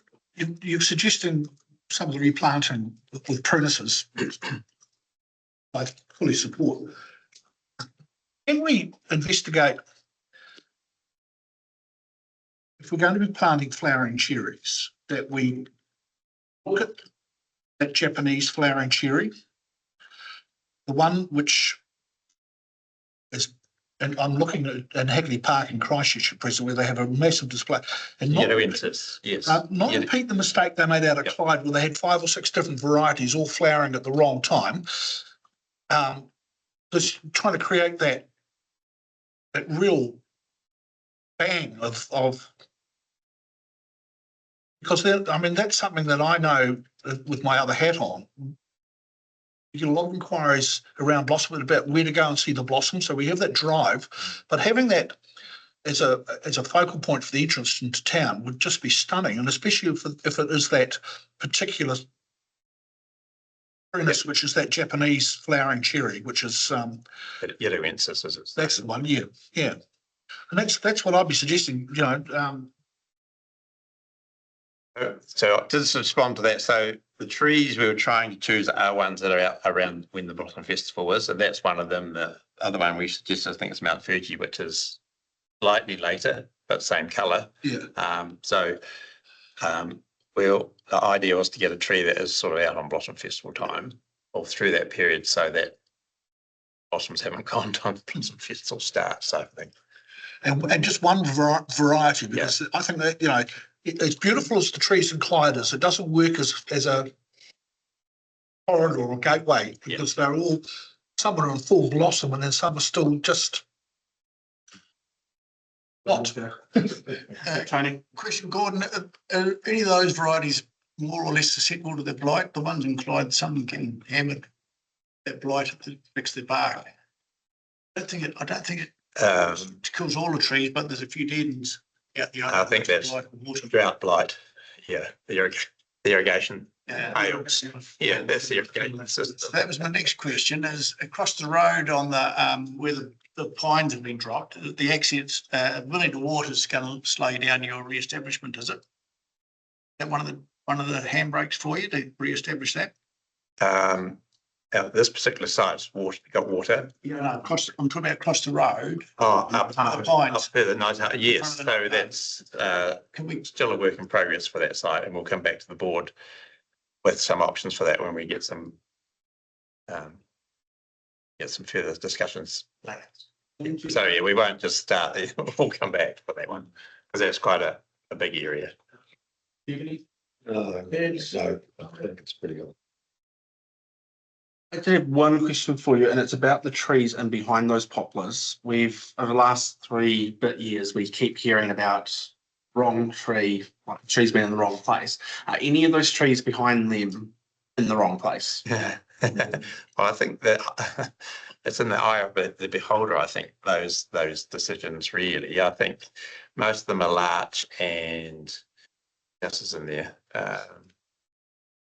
you're suggesting some of the replanting with prunises. I fully support. Can we investigate if we're going to be planting flowering cherries, that we look at that Japanese flowering cherry, the one which is, and I'm looking at Hagley Park in Christchurch at present, where they have a massive display. And not, Yes. Not repeat the mistake they made out of Clyde, where they had 5 or 6 different varieties all flowering at the wrong time. Just trying to create that real bang of because I mean, that's something that I know with my other hat on. You get a lot of inquiries around blossom about where to go and see the blossom. So we have that drive, but having that as a focal point for the entrance into town would just be stunning, and especially if it is that particular prunus, which is that Japanese flowering cherry, which is Yellowensis, is it? that's the one, yeah, and that's what I'd be suggesting. You know, so to respond to that, so the trees we were trying to choose are ones that are out around when the Blossom Festival is, and that's one of them. The other one we suggest, I think, is Mount Fuji, which is slightly later but same colour. yeah. Well, the idea was to get a tree that is sort of out on Blossom Festival time or through that period, so that blossoms haven't gone time the Blossom Festival starts, so I think. And just one variety, because I think that, you know, as beautiful as the trees in Clyde is, it doesn't work as a corridor or gateway, because they're all, some are in full blossom and then some are still just not. Tony? Question, Gordon, are any of those varieties more or less susceptible to the blight? The ones in Clyde, some getting hammered, that blight affects their bark. I don't think it kills all the trees, but there's a few dead ones out the other. I think that's drought blight. Yeah, the irrigation fails. Yeah, that's the irrigation system. So that was my next question, is across the road on the where the pines have been dropped, the accents, willing to water is going to slow down your re-establishment, is it? Is that one of the handbrakes for you to re-establish that? This particular site's got water. Yeah, no, I'm talking about across the road. Oh, up the pines. further night. Yes, so that's Can we still a work in progress for that site, and we'll come back to the board with some options for that when we get some further discussions. So yeah, we won't just start there. We'll come back for that one because that's quite a big area. No, I think it's pretty good. I did have one question for you, and it's about the trees and behind those poplars. We've, over the last 3 years, we keep hearing about wrong tree, like trees being in the wrong place. Are any of those trees behind them in the wrong place? Yeah. Well, I think that it's in the eye of the beholder. I think those decisions really. I think most of them are larch and this is in there.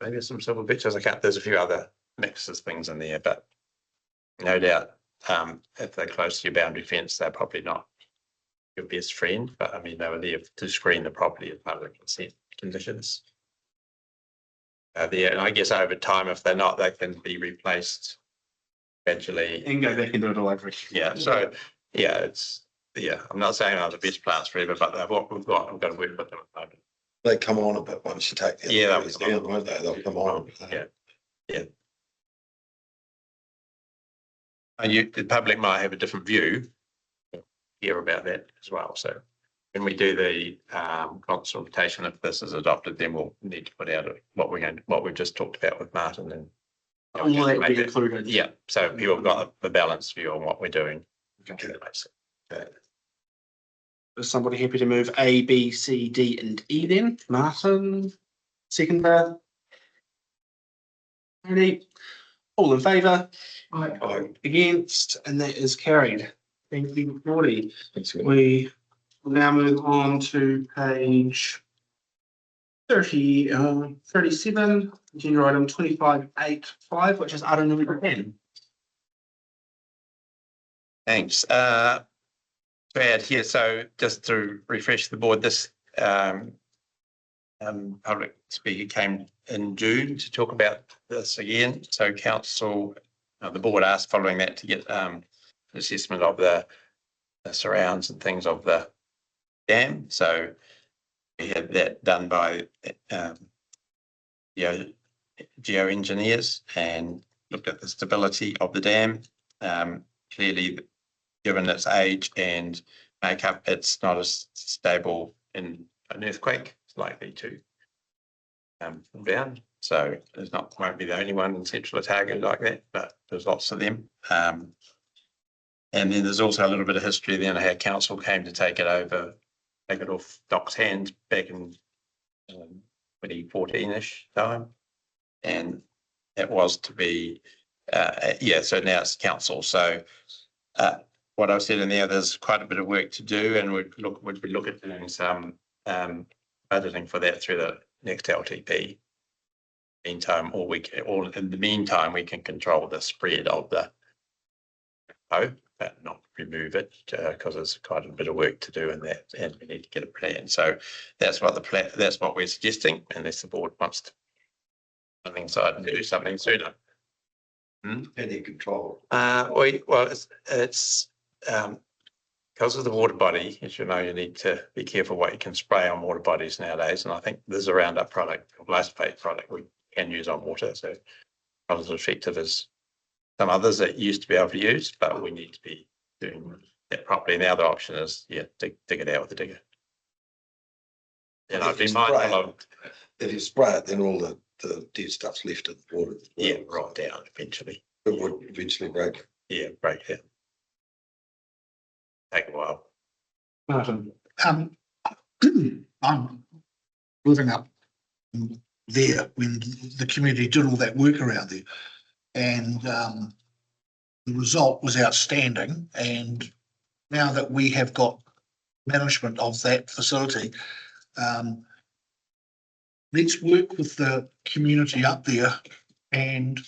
Maybe there's some silver beeches. There's a few other mixes things in there, but no doubt if they're close to your boundary fence, they're probably not your best friend, but I mean, they were there to screen the property as part of the consent conditions. There, and I guess over time, if they're not, they can be replaced gradually. And go back and do it all over again. Yeah, so, yeah, I'm not saying they're the best plants forever, but they're what we've got to work with them at the moment. They come on a bit once you take the. Yeah, trees down, won't they? They'll come on. Yeah. And the public might have a different view here about that as well. So when we do the consultation, if this is adopted, then we'll need to put out what we've just talked about with Martin and. All that will be included. Yeah, so people have got the balanced view on what we're doing. Okay. Is somebody happy to move A, B, C, D, and E then? Martin, seconder. Ready? All in favour? Against, and that is carried. Thank you, Gordy. We will now move on to page 37, agenda item 25.8.5, which is item number 10. Thanks. To add here, so just to refresh the board, this public speaker came in June to talk about this again. So council, the board asked following that to get assessment of the surrounds and things of the dam. So we had that done by geoengineers and looked at the stability of the dam. Clearly, given its age and makeup, it's not as stable in an earthquake. It's likely to come down. So there's won't be the only one in Central Otago like that, but there's lots of them. And then there's also a little bit of history then how council came to take it off DOC's hands back in 2014-ish time. And it was to be, so now it's council. So what I've said in there, there's quite a bit of work to do, and we'd be looking at doing some budgeting for that through the next LTP. Meantime, in the meantime, we can control the spread of the but not remove it because there's quite a bit of work to do in that, and we need to get a plan. So that's what that's what we're suggesting, unless the board wants to something side and do something sooner. How do you control? It's because of the water body, as you know, you need to be careful what you can spray on water bodies nowadays. And I think there's a Roundup product, a glyphosate product we can use on water. So not as effective as some others that used to be able to use, but we need to be doing that properly. And the other option is, dig it out with a digger. And I've been mindful of. If you spray it, then all the dead stuff's left in the water. Yeah, rot down eventually. It would eventually break. Yeah, break down. Take a while. Martin. I'm living up there when the community did all that work around there. And the result was outstanding. And now that we have got management of that facility, let's work with the community up there and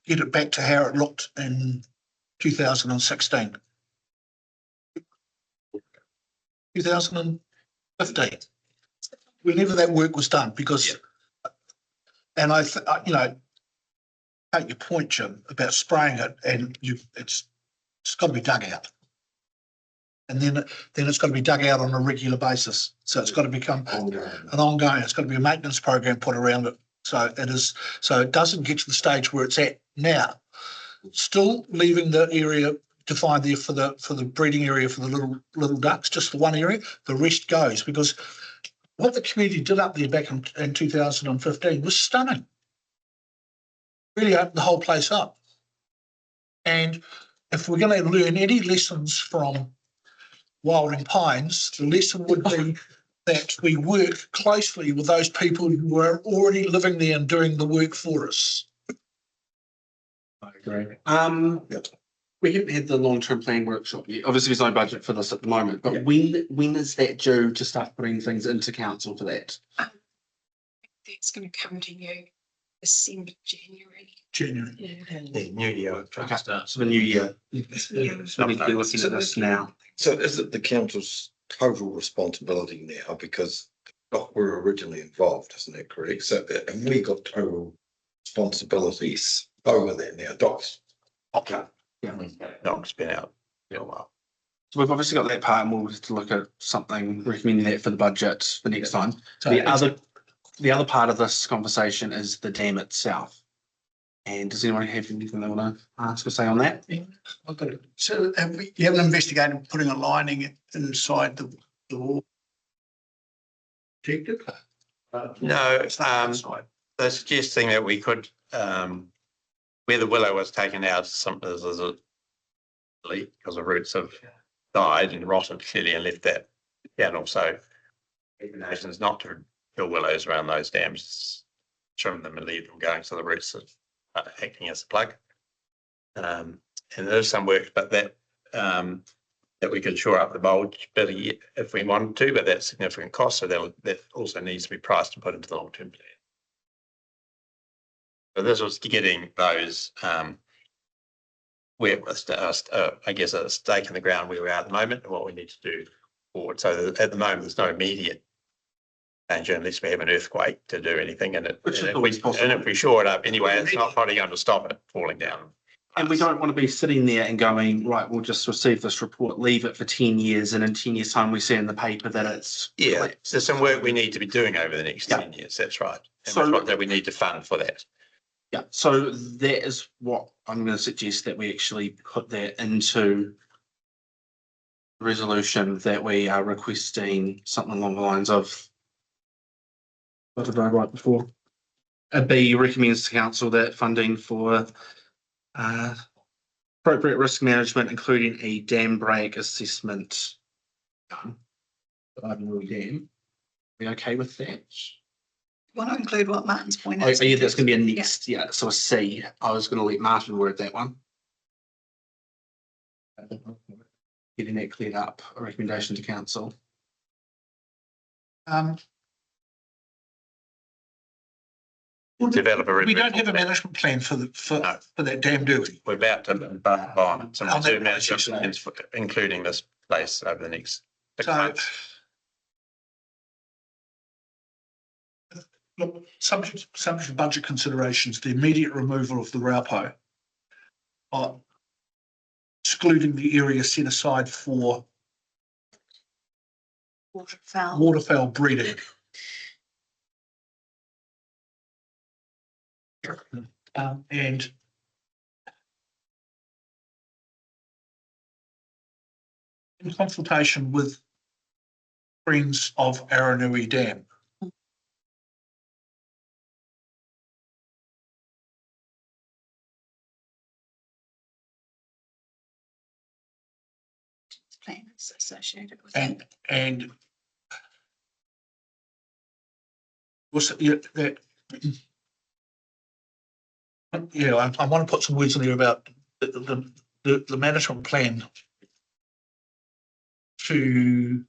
get it back to how it looked in 2016. 2015, whenever that work was done, because, and take your point, Jim, about spraying it, and it's got to be dug out, and then it's got to be dug out on a regular basis. So it's got to become an ongoing. It's got to be a maintenance program put around it. So it is. So it doesn't get to the stage where it's at now. Still leaving the area defined there for the breeding area for the little ducks, just the one area. The rest goes, because what the community did up there back in 2015 was stunning. Really opened the whole place up. And if we're going to learn any lessons from Wilding Pines, the lesson would be that we work closely with those people who are already living there and doing the work for us. I agree. We haven't had the long-term plan workshop yet. Obviously, there's no budget for this at the moment, but when is that due to start putting things into council for that? It's going to come to you December, January. January. The new year. Okay, so the new year. So we need to be looking at this now. So is it the council's total responsibility now? Because doc were originally involved, isn't that correct? So have we got total responsibilities over that now? Doc's. Okay. Doc's been out for a while. So we've obviously got that part and we'll have to look at something, recommending that for the budget for next time. So The other part of this conversation is the dam itself. And does anyone have anything they want to ask or say on that? So you haven't investigated putting a lining inside the wall? Protected? No, they're suggesting that we could, where the willow was taken out, there's a leak because the roots have died and rotted clearly and left that channel. So recommendations not to kill willows around those dams, trim them and leave them going so the roots are acting as a plug. And there's some work, but that we could shore up the bulge better if we wanted to, but that's significant cost. So that also needs to be priced and put into the long-term plan. So this was getting those where I guess a stake in the ground where we are at the moment and what we need to do forward. So at the moment, there's no immediate danger unless we have an earthquake to do anything. And if we shore it up anyway, it's not probably going to stop it falling down. And we don't want to be sitting there and going, right, we'll just receive this report, leave it for 10 years, and in 10 years' time we see in the paper that it's There's some work we need to be doing over the next 10 years. That's right. And So- that we need to fund for that. Yeah, so that is what I'm going to suggest, that we actually put that into resolution, that we are requesting something along the lines of, what did I write before? B recommends to council that funding for appropriate risk management, including a dam break assessment done for Ivanhoe Dam. Are we okay with that? Want to include what Martin's point Oh, is? yeah, that's going to be a next, so a C. I was going to let Martin word that one. Getting that cleared up, a recommendation to council. Develop a. We don't have a management plan for that dam, do we? We're about to embark on some On that reserve management basis, plans, including this place over the next 6 So- months. Look, subject to budget considerations, the immediate removal of the Raupo, excluding the area set aside for Waterfowl. waterfowl breeding. And in consultation with friends of Aranui Dam. Plan is associated with And, it. and was, yeah, that, yeah, I want to put some words in there about the management plan to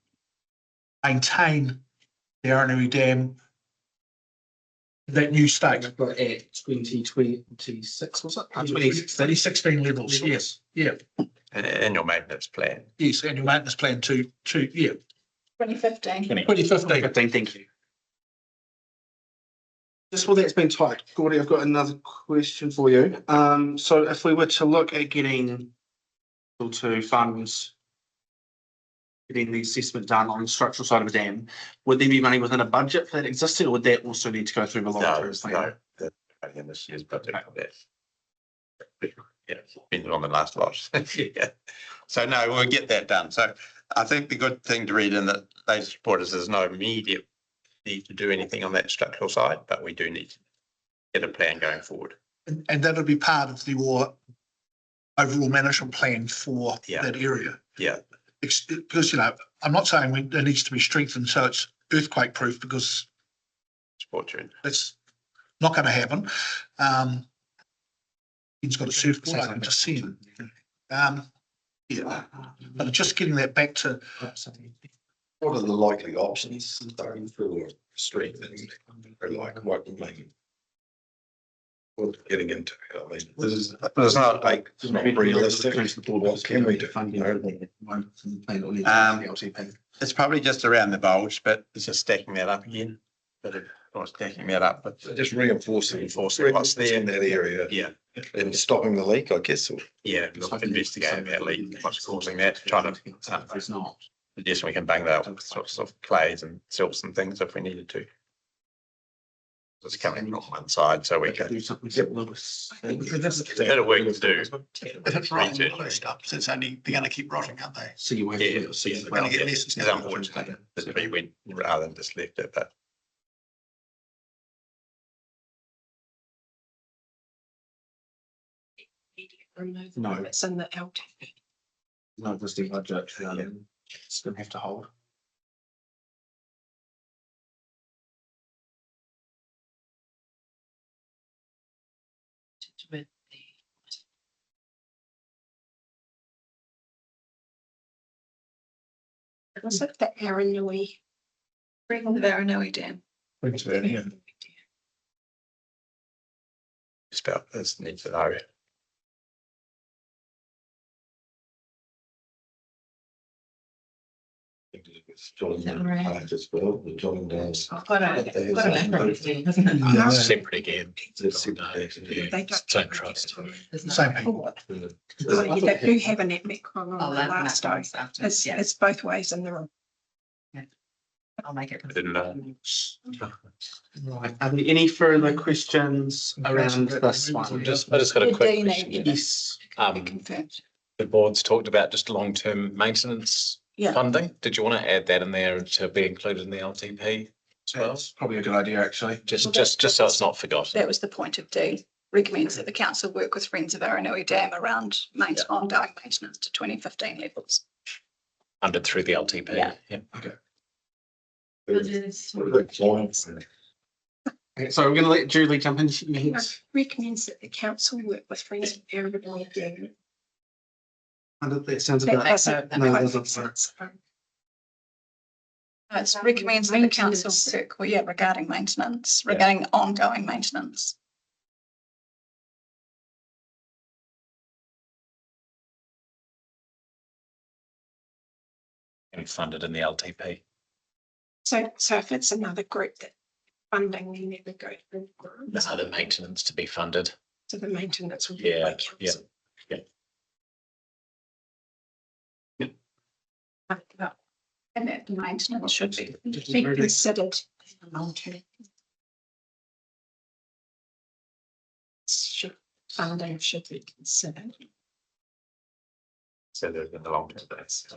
maintain the Aranui Dam, that new state. At 2026, was it? 2016 levels, yes, yeah, An annual maintenance plan. yes, annual maintenance plan to, yeah, 2015. 2015. Thank you. Just while that's been typed, Gordy, I've got another question for you. So if we were to look at getting to funds, getting the assessment done on the structural side of a dam, would there be money within a budget for that existing, or would that also need to go through the long-term plan? No, in this year's budget. Yeah, been on the last lot. Yeah. So no, we'll get that done. So I think the good thing to read in that latest report is there's no immediate need to do anything on that structural side, but we do need to get a plan going forward. And that'll be part of your overall management plan for that area. Yeah. Because, I'm not saying it needs to be strengthened so it's earthquake proof, because Fortune. that's not going to happen. He's got a surfboard, I can just see him. Yeah, but just getting that back to, What are the likely options for strengthening, or like what would make we're getting into. I mean, this is, it's not like, it's not realistic. What can we do? It's probably just around the bulge, but it's just stacking that up again. Or stacking that up, but Just reinforcing what's there in that area. yeah, And stopping the leak, I guess. Or yeah, look, investigating that leak, what's causing that, trying to. Yes, we can bang that up with sorts of clays and silts and things if we needed to. It's coming from one side, so we can. Do something. It's a bit of work to do. If it's rotting, closed up, so it's only, they're gonna keep rotting, aren't they? See you Yeah, where. See We're gonna get less. it's unfortunate that we went rather than just left it, but. No. It's in the LTP. No existing budget. It's gonna have to hold. With Was it the Aranui? Bring the Aranui Dam. Just about this needs to know. Separate again. They don't. Same trust. Same people. They do have an epic on the Oh, that last day. after. It's both ways in the room. I'll make it. Didn't know. Right, are there any further questions around this one? I just got a The quick D question. name, Yes, confirmed. The board's talked about just long-term maintenance Yeah. funding. Did you want to add that in there to be included in the LTP as well? that's probably a good idea, actually. Just so it's not forgotten. That was the point of D. Recommends that the council work with Friends of Aranui Dam around ongoing maintenance to 2015 levels. Funded through the LTP. Yeah. Okay, so we're gonna let Julie jump in. Yes. Recommends that the council work with Friends of Aranui Dam. That sounds about. No, that doesn't work. It recommends that the council work, well, yeah, regarding maintenance, regarding ongoing maintenance. And funded in the LTP. So if it's another group that funding, we never go through. There's other maintenance to be funded. So the maintenance will be Yeah, by council. And that the maintenance should be considered long term. Funding should be considered. So there's in the long term, that's.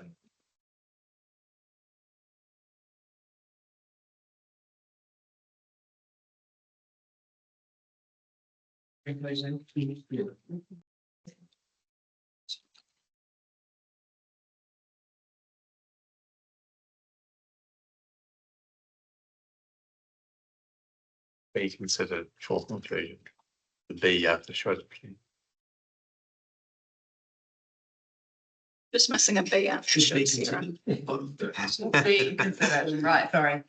Be considered for conclusion. The B after show. Just missing a B after should, Sarah. Be considered, right, sorry.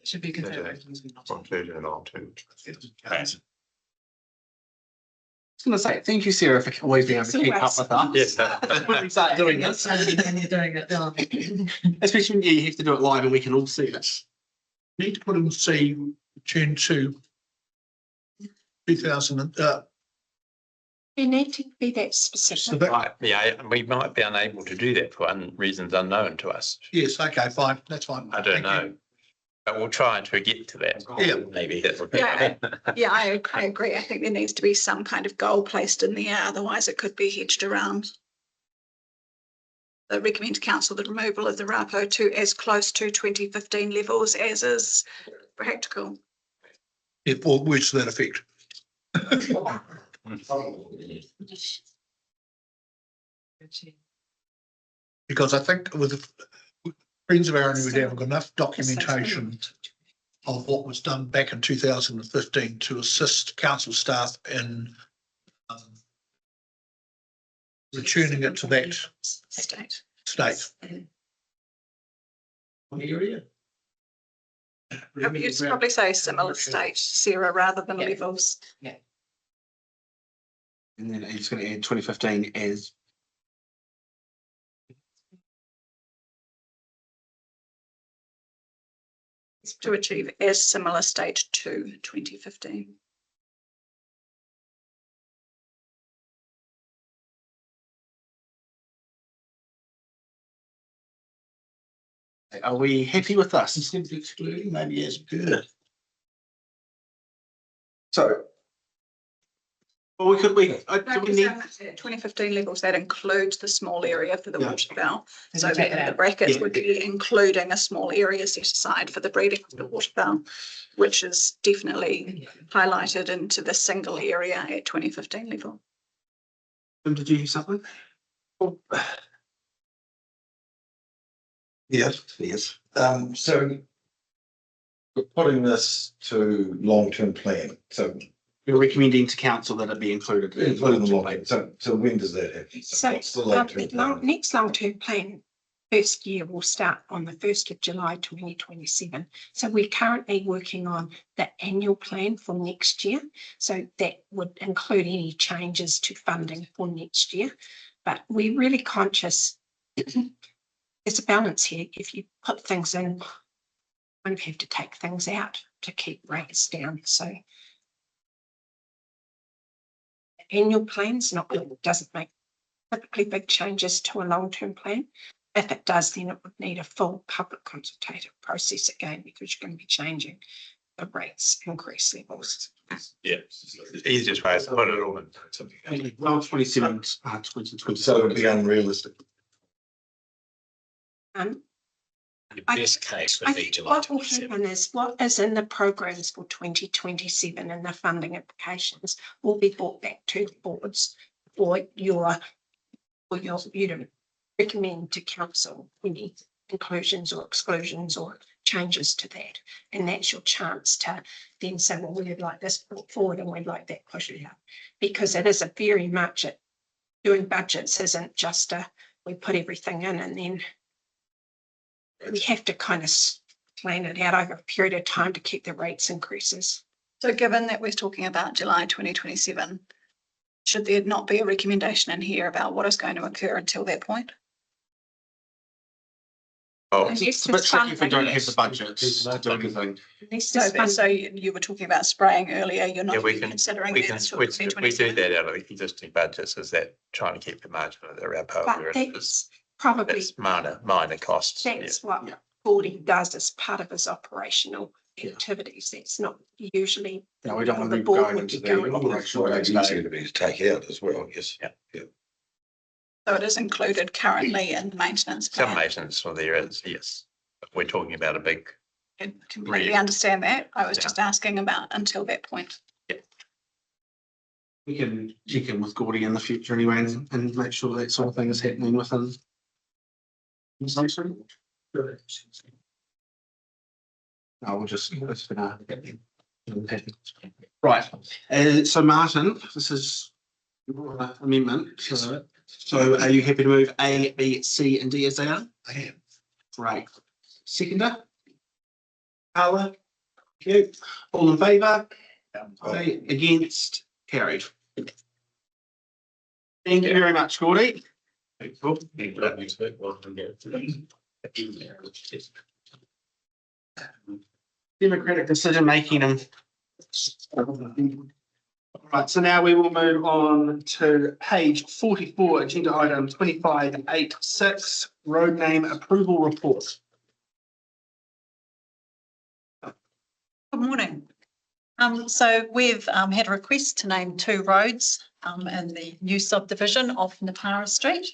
Should be considered. Conclusion and long term. I was gonna say, thank you, Sarah, for always being able to keep up with us. Yes. When we start doing this, And you're doing it, especially when you have to do it live and we can all see it. Need to put in C, turn to 2000, You need to be that specific. so that, Right, yeah, we might be unable to do that for reasons unknown to us. yes, okay, fine, that's fine. I don't Thank you. know. But we'll try to get to that. Yeah. Maybe. Yeah. Yeah, I agree. I think there needs to be some kind of goal placed in there, otherwise it could be hedged around. They recommend to council the removal of the RAPO to as close to 2015 levels as is practical. If all words to that effect. Because I think with Friends of Aaron, we have enough documentation of what was done back in 2015 to assist council staff in returning it to that State. state. Area? You'd probably say similar state, Sarah, rather than Yeah. levels. And then he's going to add 2015 as. To achieve as similar state to 2015. Are we happy with this? Instead of excluding, maybe as per. So. Well, do we need, 2015 levels, that includes the small area for the Yeah. water fowl. Does So it take that that the out? brackets Yeah. would be including a small area set aside for the breeding of the water fowl, which is definitely highlighted into the single area at 2015 level. did you hear something? Yes. So we're putting this to long-term plan, so We're recommending to council that it be included. in including the long-term plan. so when does that happen? So What's the long-term plan? next long-term plan, first year will start on the 1st of July 2027. So we're currently working on the annual plan for next year. So that would include any changes to funding for next year. But we're really conscious there's a balance here. If you put things in, you won't have to take things out to keep rates down. So annual plans doesn't make typically big changes to a long-term plan. If it does, then it would need a full public consultative process again, because you're going to be changing the rates increase levels. Yeah, the easiest way is to put it all in. 27, 2027. So it'd be unrealistic. Your I best case I would be think July what will 27. happen is what is in the programs for 2027 and the funding applications will be brought back to the boards for you to recommend to council any inclusions or exclusions or changes to that. And that's your chance to then say, well, we'd like this brought forward and we'd like that pushed out. Because it is a very much doing budgets isn't just we put everything in and then we have to kind of plan it out over a period of time to keep the rates increases. So given that we're talking about July 2027, should there not be a recommendation in here about what is going to occur until that point? Oh, It's a bit tricky if we don't have the budgets to do anything. So you were talking about spraying earlier, you're yeah, not we even can, considering we that can, until we do 2027? that out of existing budgets, is that trying to keep the margin around But where it is. that's probably, That's minor costs. Yeah. that's what Gordy does as part of his operational activities. That's not usually. No, we don't want to the be board going would into be the going into. operational Well, it's day-to-day. easier to be to take out as well, yes. Yeah. So it is included currently in the maintenance plan. Some maintenance for there is, yes. But we're talking about a big, I completely Really? understand that. I was Yeah. just asking about until that point. We can check in with Gordy in the future anyway and make sure that sort of thing is happening within. No, we'll just. Right, so Martin, this is your amendment. So are you happy to move A, B, C and D as they are? I am. Right. Seconder? Carla? Thank you. All in favour? Aye. Against? Carried. Thank you very much, Gordy. Democratic decision making and. Right, so now we will move on to page 44, agenda item 2586, road name approval report. Good morning. So we've had a request to name two roads in the new subdivision of Napara Street.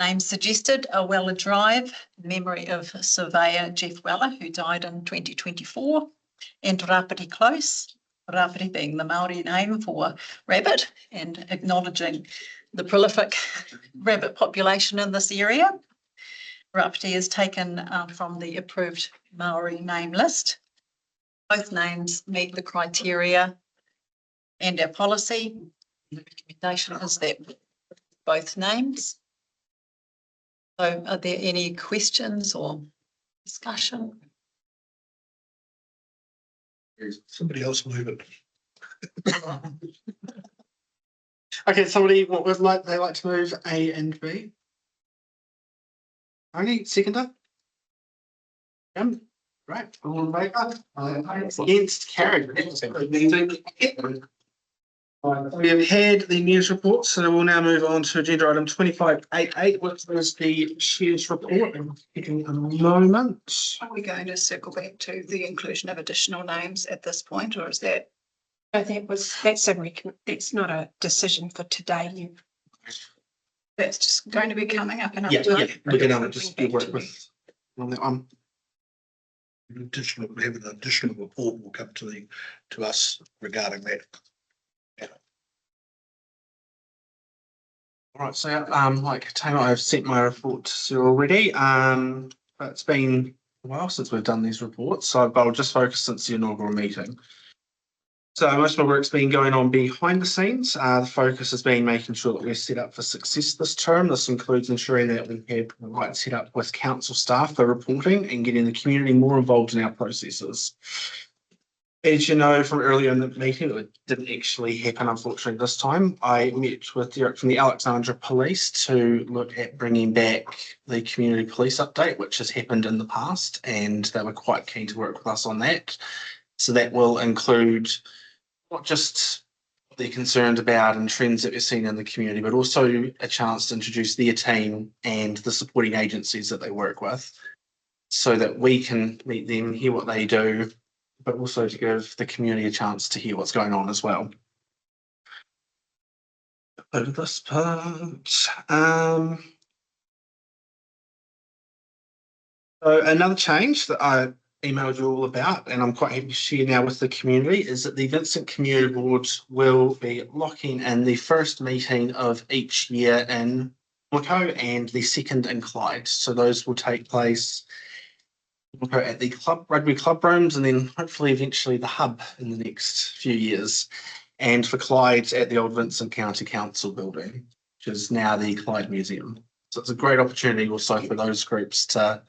Name suggested are Weller Drive, in memory of surveyor Jeff Weller, who died in 2024, and Rapiti Close, Rapiti being the Maori name for rabbit, and acknowledging the prolific rabbit population in this area. Rapiti is taken from the approved Maori name list. Both names meet the criteria and our policy. The recommendation is that both names. So are there any questions or discussion? Somebody else move it. Okay, somebody, what would like, they like to move A and B? Only seconder? Right, all in favour? Against, carried. We have had the news report, so we'll now move on to agenda item 2588, which is the shares report. In a moment. Are we going to circle back to the inclusion of additional names at this point, or is that? So that's not a decision for today. That's just going to be coming up another Yeah, time. we're gonna just work with on that one. We have an additional report will come to us regarding that. All right, so like Taylor, I've sent my report to already. But it's been a while since we've done these reports, so I'll just focus since the inaugural meeting. So most of my work's been going on behind the scenes. The focus has been making sure that we're set up for success this term. This includes ensuring that we have the right setup with council staff for reporting and getting the community more involved in our processes. As you know from earlier in the meeting, it didn't actually happen, unfortunately, this time. I met with Derek from the Alexandra Police to look at bringing back the community police update, which has happened in the past, and they were quite keen to work with us on that. So that will include not just what they're concerned about and trends that we're seeing in the community, but also a chance to introduce their team and the supporting agencies that they work with so that we can meet them, hear what they do, but also to give the community a chance to hear what's going on as well. Over this part. So another change that I emailed you all about, and I'm quite happy to share now with the community, is that the Vincent Community Board will be locking in the first meeting of each year in Wico and the second in Clyde. So those will take place at the rugby club rooms and then hopefully eventually the hub in the next few years. And for Clyde at the old Vincent County Council building, which is now the Clyde Museum. So it's a great opportunity also for those groups to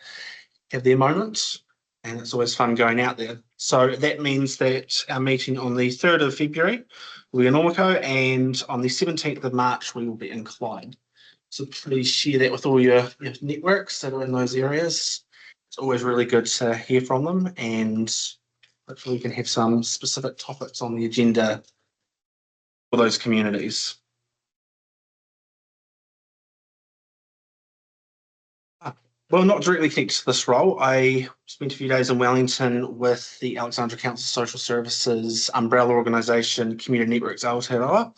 have their moments. And it's always fun going out there. So that means that our meeting on the 3rd of February will be in Ormeco, and on the 17th of March, we will be in Clyde. So please share that with all your networks that are in those areas. It's always really good to hear from them, and hopefully we can have some specific topics on the agenda for those communities. Well, not directly connected to this role. I spent a few days in Wellington with the Alexandra Council Social Services umbrella organisation, Community Networks Aotearoa.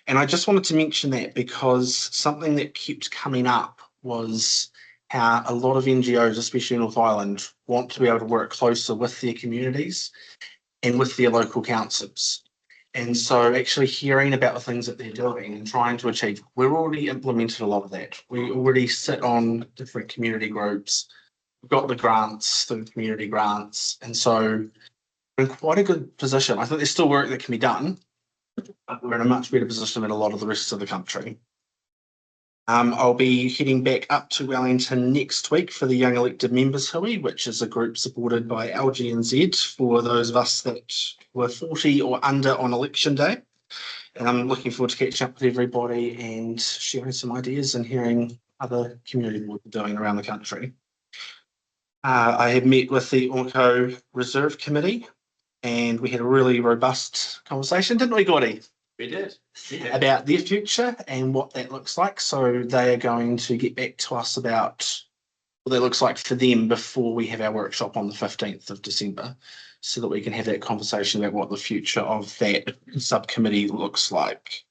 And I just wanted to mention that because something that kept coming up was how a lot of NGOs, especially in North Island, want to be able to work closer with their communities and with their local councils. And so actually hearing about the things that they're doing and trying to achieve, we're already implemented a lot of that. We already sit on different community groups. We've got the grants, the community grants. And so we're in quite a good position. I think there's still work that can be done, but we're in a much better position than a lot of the rest of the country. I'll be heading back up to Wellington next week for the Young Elected Members Hui, which is a group supported by LGNZ for those of us that were 40 or under on election day. And I'm looking forward to catching up with everybody and sharing some ideas and hearing other community boards are doing around the country. I had met with the Ormeco Reserve Committee and we had a really robust conversation, didn't we, Gordy? We did. Yeah. About their future and what that looks like. So they are going to get back to us about what that looks like for them before we have our workshop on the 15th of December, so that we can have that conversation about what the future of that subcommittee looks like.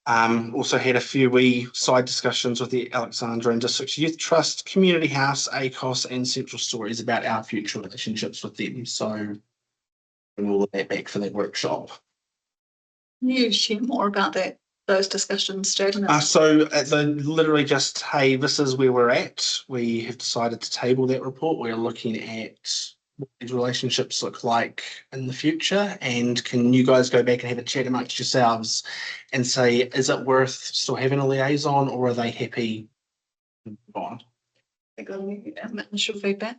Also had a few wee side discussions with the Alexandra and District Youth Trust, Community House, ACOS and Central Stories about our future relationships with them. So bring all of that back for that workshop. Can you share more about those discussions, Jaden? So they're literally just, hey, this is where we're at. We have decided to table that report. We're looking at what these relationships look like in the future. And can you guys go back and have a chat amongst yourselves and say, is it worth still having a liaison or are they happy to move on? I got any initial feedback?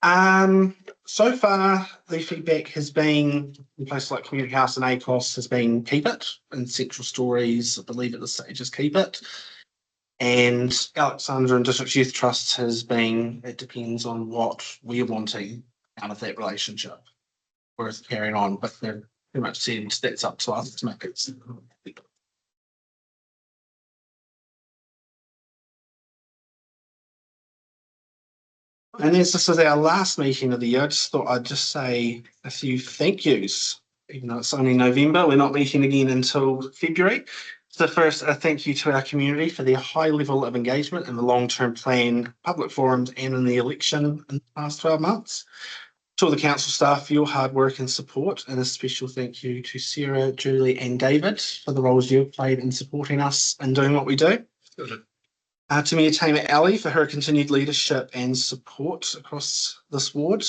So far, the feedback has been in places like Community House and ACOS has been keep it, and Central Stories, I believe at this stage is keep it. And Alexandra and District Youth Trust has been, it depends on what we're wanting out of that relationship. Whereas carrying on, but they're pretty much said that's up to us to make it. And as this is our last meeting of the year, I just thought I'd just say a few thank yous. Even though it's only November, we're not meeting again until February. So first, a thank you to our community for their high level of engagement in the long-term plan, public forums, and in the election in the past 12 months. To all the council staff for your hard work and support, and a special thank you to Sarah, Julie, and David for the roles you've played in supporting us and doing what we do. To Mayor Tamer Ali for her continued leadership and support across this ward.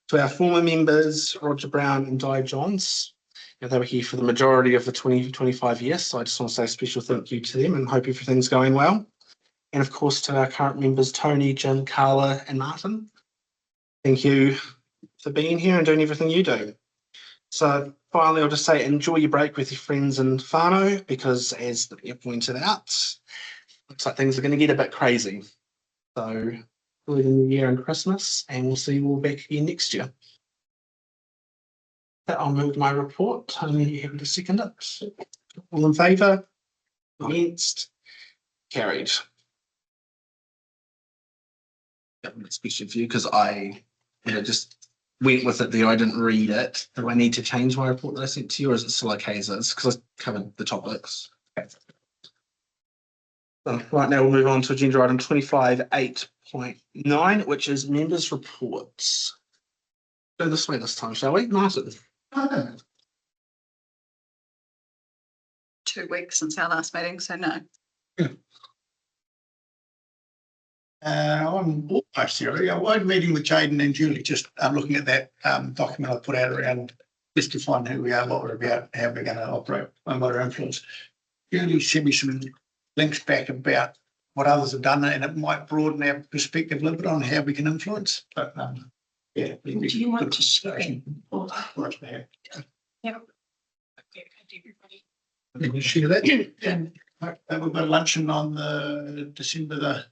To our former members, Roger Brown and Di Johns. They were here for the majority of the 20-25 years, so I just want to say a special thank you to them and hope everything's going well. And of course to our current members, Tony, Jim, Carla, and Martin. Thank you for being here and doing everything you do. So finally, I'll just say enjoy your break with your friends in whānau, because as the mayor pointed out, looks like things are going to get a bit crazy. So good New Year and Christmas, and we'll see you all back again next year. I'll move my report. Tony, you have to second it. All in favour? Against? Carried. Especially for you, because I just went with it there. I didn't read it. Do I need to change my report that I sent to you, or is it still okay as is? Because I covered the topics. Okay. So right now we'll move on to agenda item 25.8.9, which is members' reports. Go this way this time, shall we? Martin. 2 weeks since our last meeting, so no. I'm almost here. I was meeting with Jaden and Julie, just looking at that document I put out around just to find who we are, what we're about, how we're going to operate, and what our influence. Julie sent me some links back about what others have done, and it might broaden our perspective a little bit on how we can influence. But yeah. Do you want to share it? Yeah. You can share that. Yeah. We've got a luncheon on the December the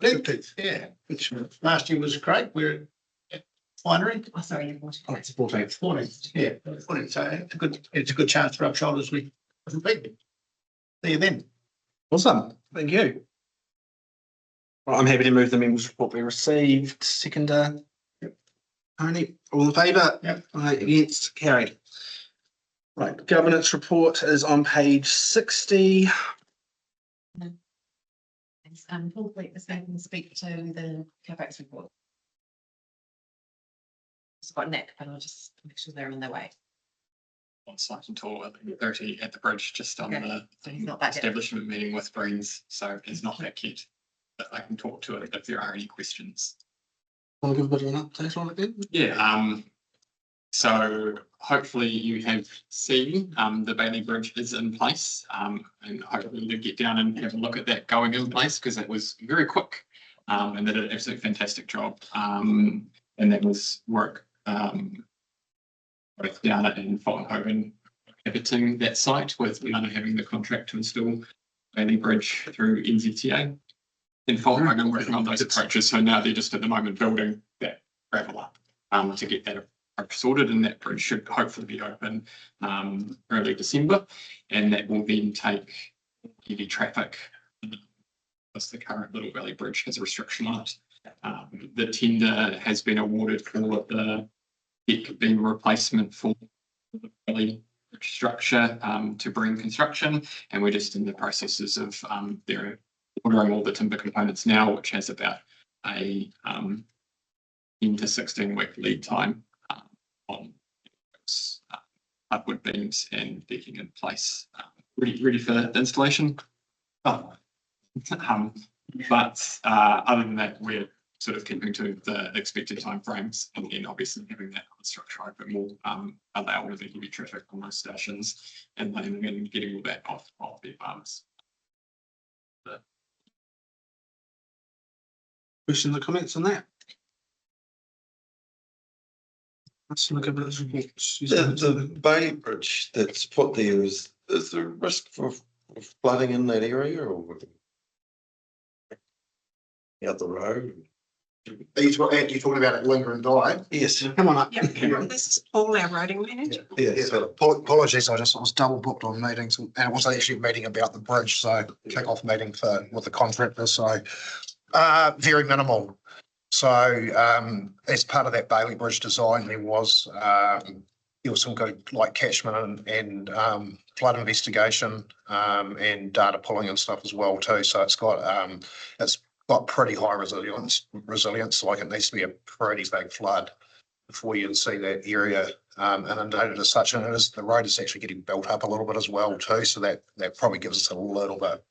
15th. Yeah, which last year was great. We're at winery. Oh, sorry, Oh, it's 14th. 14th. Yeah, 14th. So it's a good chance to rub shoulders with people. See you then. Awesome. Thank you. Well, I'm happy to move the members' report we received. Seconder. Tony, all in favour? Yep. Against? Carried. Right, governance report is on page 60. Paul Fleet was going to speak to the CapEx report. It's got Nick, but I'll just make sure they're on their way. On site until 30 at the bridge, just on Okay. So he's the not back yet. establishment meeting with Greens, so it's not back yet. But I can talk to it if there are any questions. Want to give a bit of an update on it then? Yeah, so hopefully you have seen the Bailey Bridge is in place, and hopefully you get down and have a look at that going in place, because it was very quick and they did an absolutely fantastic job. And that was work both down at in Fultonhoven inhabiting that site, with Lana having the contract to install Bailey Bridge through NZTA. In Fultonhoven working on those approaches, so now they're just at the moment building that gravel up to get that sorted, and that bridge should hopefully be open early December, and that will then take heavy traffic, because the current Little Valley Bridge has a restriction on it. The tender has been awarded for the deck beam replacement for the Valley Bridge structure to bring construction, and we're just in the processes of they're ordering all the timber components now, which has about a 10 to 16 week lead time on hardwood beams and decking in place, ready for the installation. But other than that, we're sort of keeping to the expected timeframes, and then obviously having that structure open will allow all of the heavy traffic on those stations and landing and getting all that off their farms. Questions or comments on that? Let's look at those reports. The Bailey Bridge that's put there is there a risk for flooding in that area or? Out the road? Are you talking about it linger and die? Yes. Come on up. Yeah, this is Paul, our roading manager. Yes. Apologies, I was double booked on meetings and it was actually a meeting about the bridge, so kick-off meeting with the contractor, so very minimal. So as part of that Bailey Bridge design, there was some good like catchment and flood investigation and data pulling and stuff as well too. So it's got pretty high resilience, like it needs to be a pretty big flood before you see that area inundated as such. And the road is actually getting built up a little bit as well too. So that probably gives us a little bit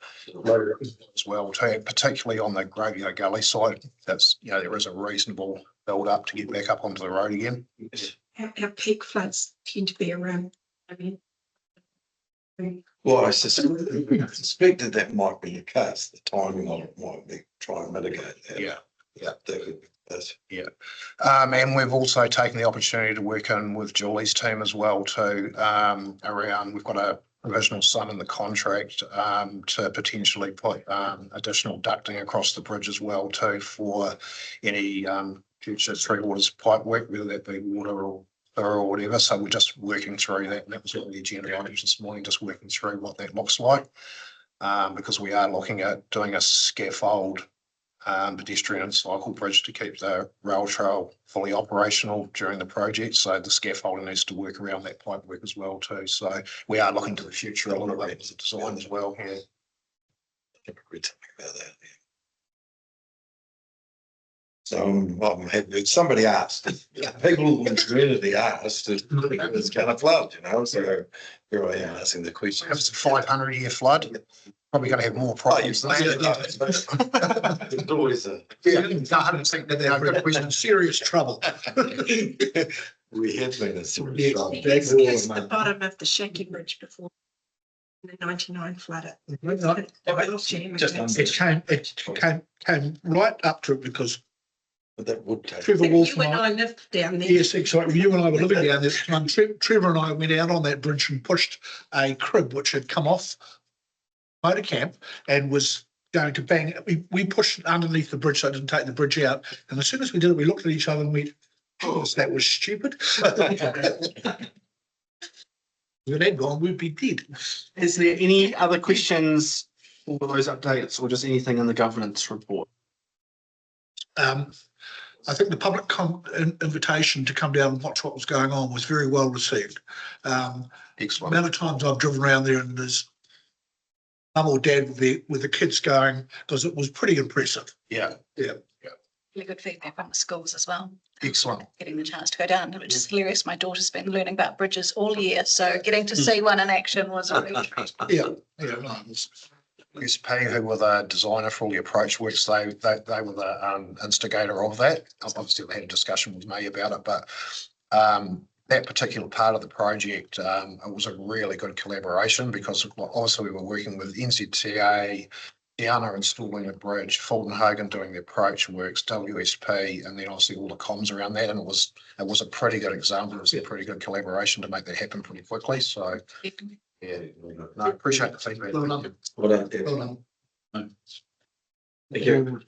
as well too, particularly on the Graveyard Gully side. That's, there is a reasonable build up to get back up onto the road again. Our peak floods tend to be around, Well, I suspected that might be the case. The timing on it might be try and mitigate that. Yeah. That could be it. Yeah. And we've also taken the opportunity to work in with Julie's team as well too, around, we've got a provisional sum in the contract to potentially put additional ducting across the bridge as well too for any future Three Waters pipe work, whether that be water or whatever. So we're just working through that. And that was on the agenda items this morning, just working through what that looks like. Because we are looking at doing a scaffold pedestrian and cycle bridge to keep the rail trail fully operational during the project. So the scaffolding needs to work around that pipe work as well too. So we are looking to the future a little bit as a design as well. Yeah. I think we read something about that. Yeah. So I'm happy. Somebody asked. People in the community asked if it's going to flood, So here I am asking the question. If it's a 500-year flood, probably going to have more problems than that. It's always a. Yeah, I didn't think that they are good question. Serious trouble. We have been in serious trouble. It's the bottom of the Shaky Bridge before the 99 flooded. It came right up to it because But that would take. Trevor You Wolf and I lived down there. yes, exactly. You and I were living down there. And Trevor and I went out on that bridge and pushed a crib which had come off motor camp and was going to bang. We pushed it underneath the bridge so it didn't take the bridge out. And as soon as we did it, we looked at each other and went, "Oh, that was stupid." If it had gone, we'd be dead. Is there any other questions for those updates or just anything in the governance report? I think the public invitation to come down and watch what was going on was very well received. Excellent. The amount of times I've driven around there and there's mum or dad with the kids going, because it was pretty impressive. Yeah. Really good feedback from the schools as well. Excellent. Getting the chance to go down, which is hilarious. My daughter's been learning about bridges all year, so getting to see one in action was a real treat. No, SP, who were the designer for all the approach works, they were the instigator of that. Obviously, they had a discussion with me about it, but that particular part of the project, it was a really good collaboration because obviously we were working with NZTA, Diana installing the bridge, Fulton Hogan doing the approach works, WSP, and then obviously all the comms around that. And it was a pretty good example. It was a pretty good collaboration to make that happen pretty quickly. So yeah, no, I appreciate the feedback. Well done. Thank you.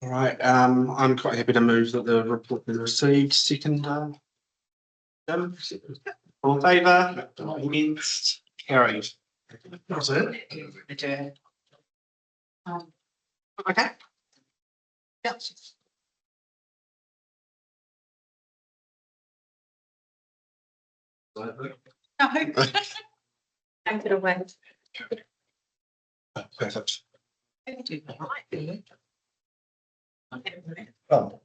All right, I'm quite happy to move that the report be received. Second, all in favour? Against? Carried. That's it. Okay. Yeah. Take it away. Perfect. Oh.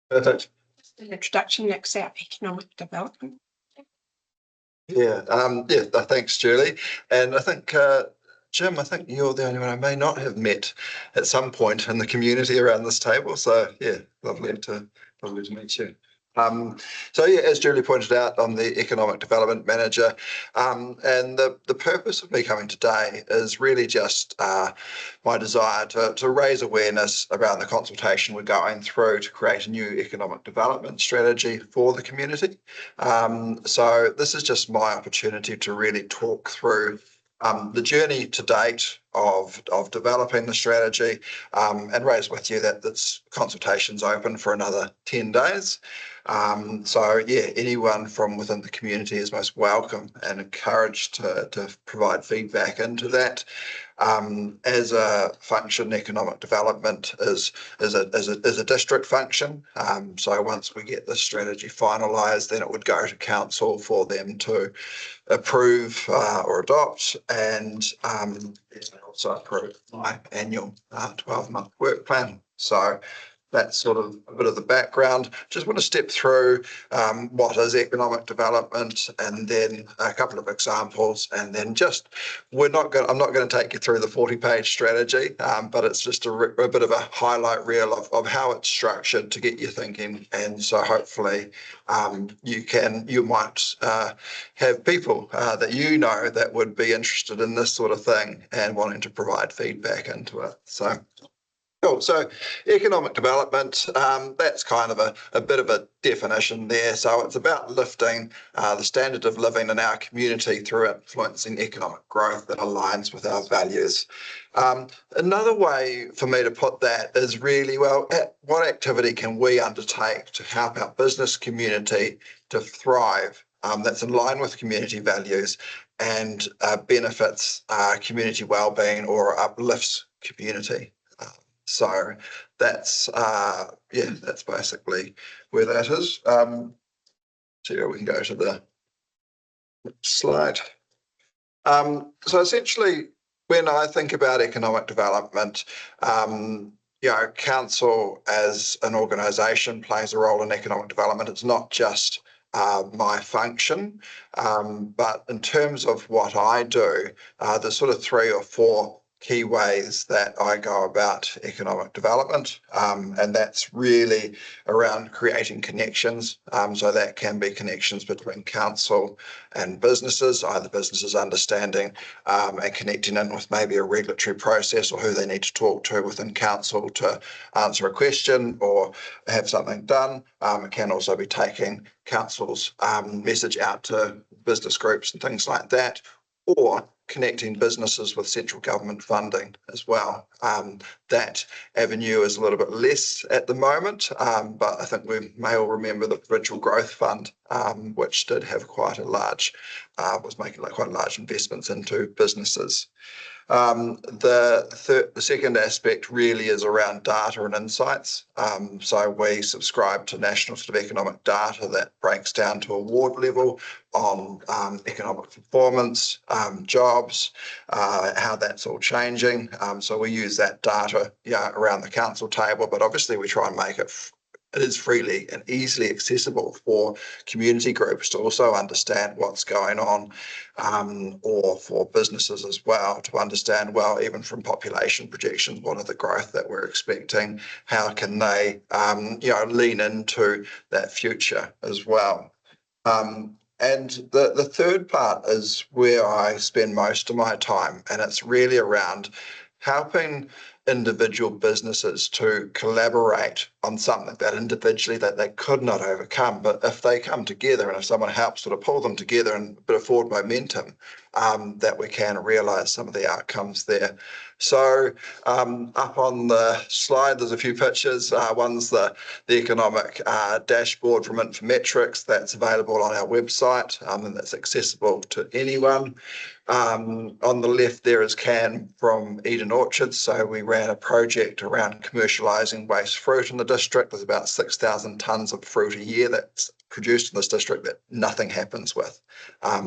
Perfect. The introduction, next out economic development. Thanks, Julie. And I think, Jim, I think you're the only one I may not have met at some point in the community around this table. So yeah, lovely to meet you. So yeah, as Julie pointed out, I'm the Economic Development Manager. And the purpose of me coming today is really just my desire to raise awareness around the consultation we're going through to create a new economic development strategy for the community. So this is just my opportunity to really talk through the journey to date of developing the strategy, and raise with you that this consultation's open for another 10 days. So yeah, anyone from within the community is most welcome and encouraged to provide feedback into that. As a function, economic development is a district function. So once we get the strategy finalised, then it would go to council for them to approve or adopt, and also approve my annual 12-month work plan. So that's sort of a bit of the background. Just want to step through what is economic development, and then a couple of examples, and then just I'm not going to take you through the 40-page strategy, but it's just a bit of a highlight reel of how it's structured to get you thinking. And so hopefully you might have people that you know that would be interested in this sort of thing and wanting to provide feedback into it. So cool. So economic development, that's kind of a bit of a definition there. So it's about lifting the standard of living in our community through influencing economic growth that aligns with our values. Another way for me to put that is really, well, what activity can we undertake to help our business community to thrive that's in line with community values and benefits community wellbeing or uplifts community. So that's that's basically where that is. So we can go to the next slide. So essentially, when I think about economic development, council as an organisation plays a role in economic development. It's not just my function, but in terms of what I do, there's sort of 3 or 4 key ways that I go about economic development, and that's really around creating connections. So that can be connections between council and businesses, either businesses understanding and connecting in with maybe a regulatory process or who they need to talk to within council to answer a question or have something done. It can also be taking council's message out to business groups and things like that, or connecting businesses with central government funding as well. That avenue is a little bit less at the moment, but I think we may all remember the Provincial Growth Fund, which did have quite a large, was making quite large investments into businesses. The second aspect really is around data and insights. So we subscribe to national sort of economic data that breaks down to a ward level on economic performance, jobs, how that's all changing. So we use that data around the council table, but obviously we try and make it is freely and easily accessible for community groups to also understand what's going on, or for businesses as well to understand, well, even from population projections, what are the growth that we're expecting? How can they, lean into that future as well? And the third part is where I spend most of my time, and it's really around helping individual businesses to collaborate on something that individually that they could not overcome. But if they come together and if someone helps sort of pull them together and a bit of forward momentum, that we can realise some of the outcomes there. So up on the slide, there's a few pictures. One's the economic dashboard from Infometrics that's available on our website, and that's accessible to anyone. On the left there is Can from Eden Orchards. So we ran a project around commercialising waste fruit in the district. There's about 6,000 tonnes of fruit a year that's produced in this district that nothing happens with.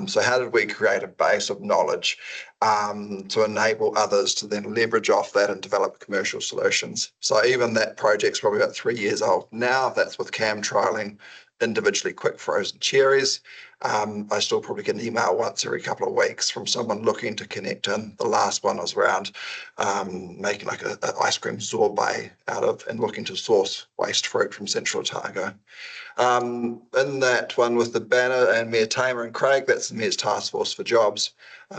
So how did we create a base of knowledge to enable others to then leverage off that and develop commercial solutions? So even that project's probably about 3 years old now. That's with Cam trialling individually quick frozen cherries. I still probably get an email once every couple of weeks from someone looking to connect in. The last one was around making like a ice cream sorbet out of and looking to source waste fruit from Central Otago. In that one with the banner and Mayor Tamer and Craig, that's the Mayor's Task Force for Jobs.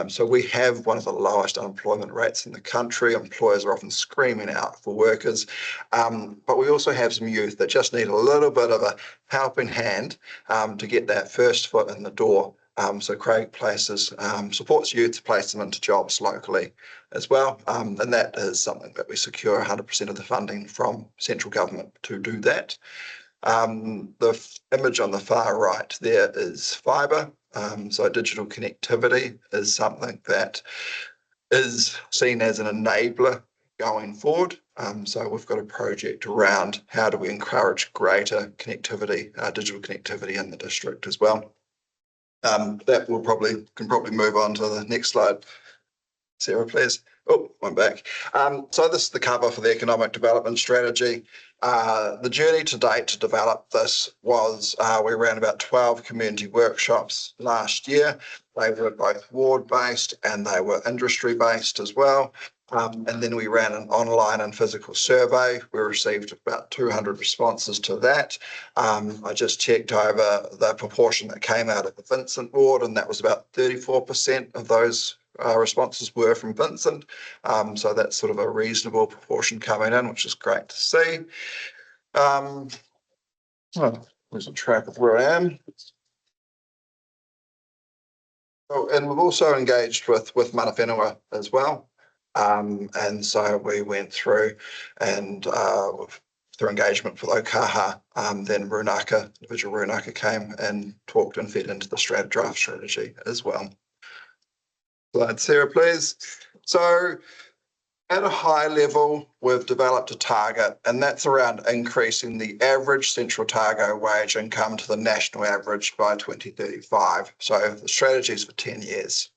So we have one of the lowest unemployment rates in the country. Employers are often screaming out for workers. But we also have some youth that just need a little bit of a helping hand to get that first foot in the door. So Craig places, supports youth to place them into jobs locally as well. And that is something that we secure 100% of the funding from central government to do that. The image on the far right there is fibre. So digital connectivity is something that is seen as an enabler going forward. So we've got a project around how do we encourage greater connectivity, digital connectivity in the district as well. That will can probably move on to the next slide. Sarah, please. Oh, I'm back. So this is the cover for the economic development strategy. The journey to date to develop this was we ran about 12 community workshops last year. They were both ward-based and they were industry-based as well. And then we ran an online and physical survey. We received about 200 responses to that. I just checked over the proportion that came out of the Vincent ward, and that was about 34% of those responses were from Vincent. So that's sort of a reasonable proportion coming in, which is great to see. Losing track of where I am. Oh, and we've also engaged with Mana Whenua as well. And so we went through and through engagement with Okaha, then Runaka, individual Runaka came and talked and fed into the draft strategy as well. Slide, Sarah, please. So at a high level, we've developed a target, and that's around increasing the average Central Otago wage income to the national average by 2035. So the strategy is for 10 years.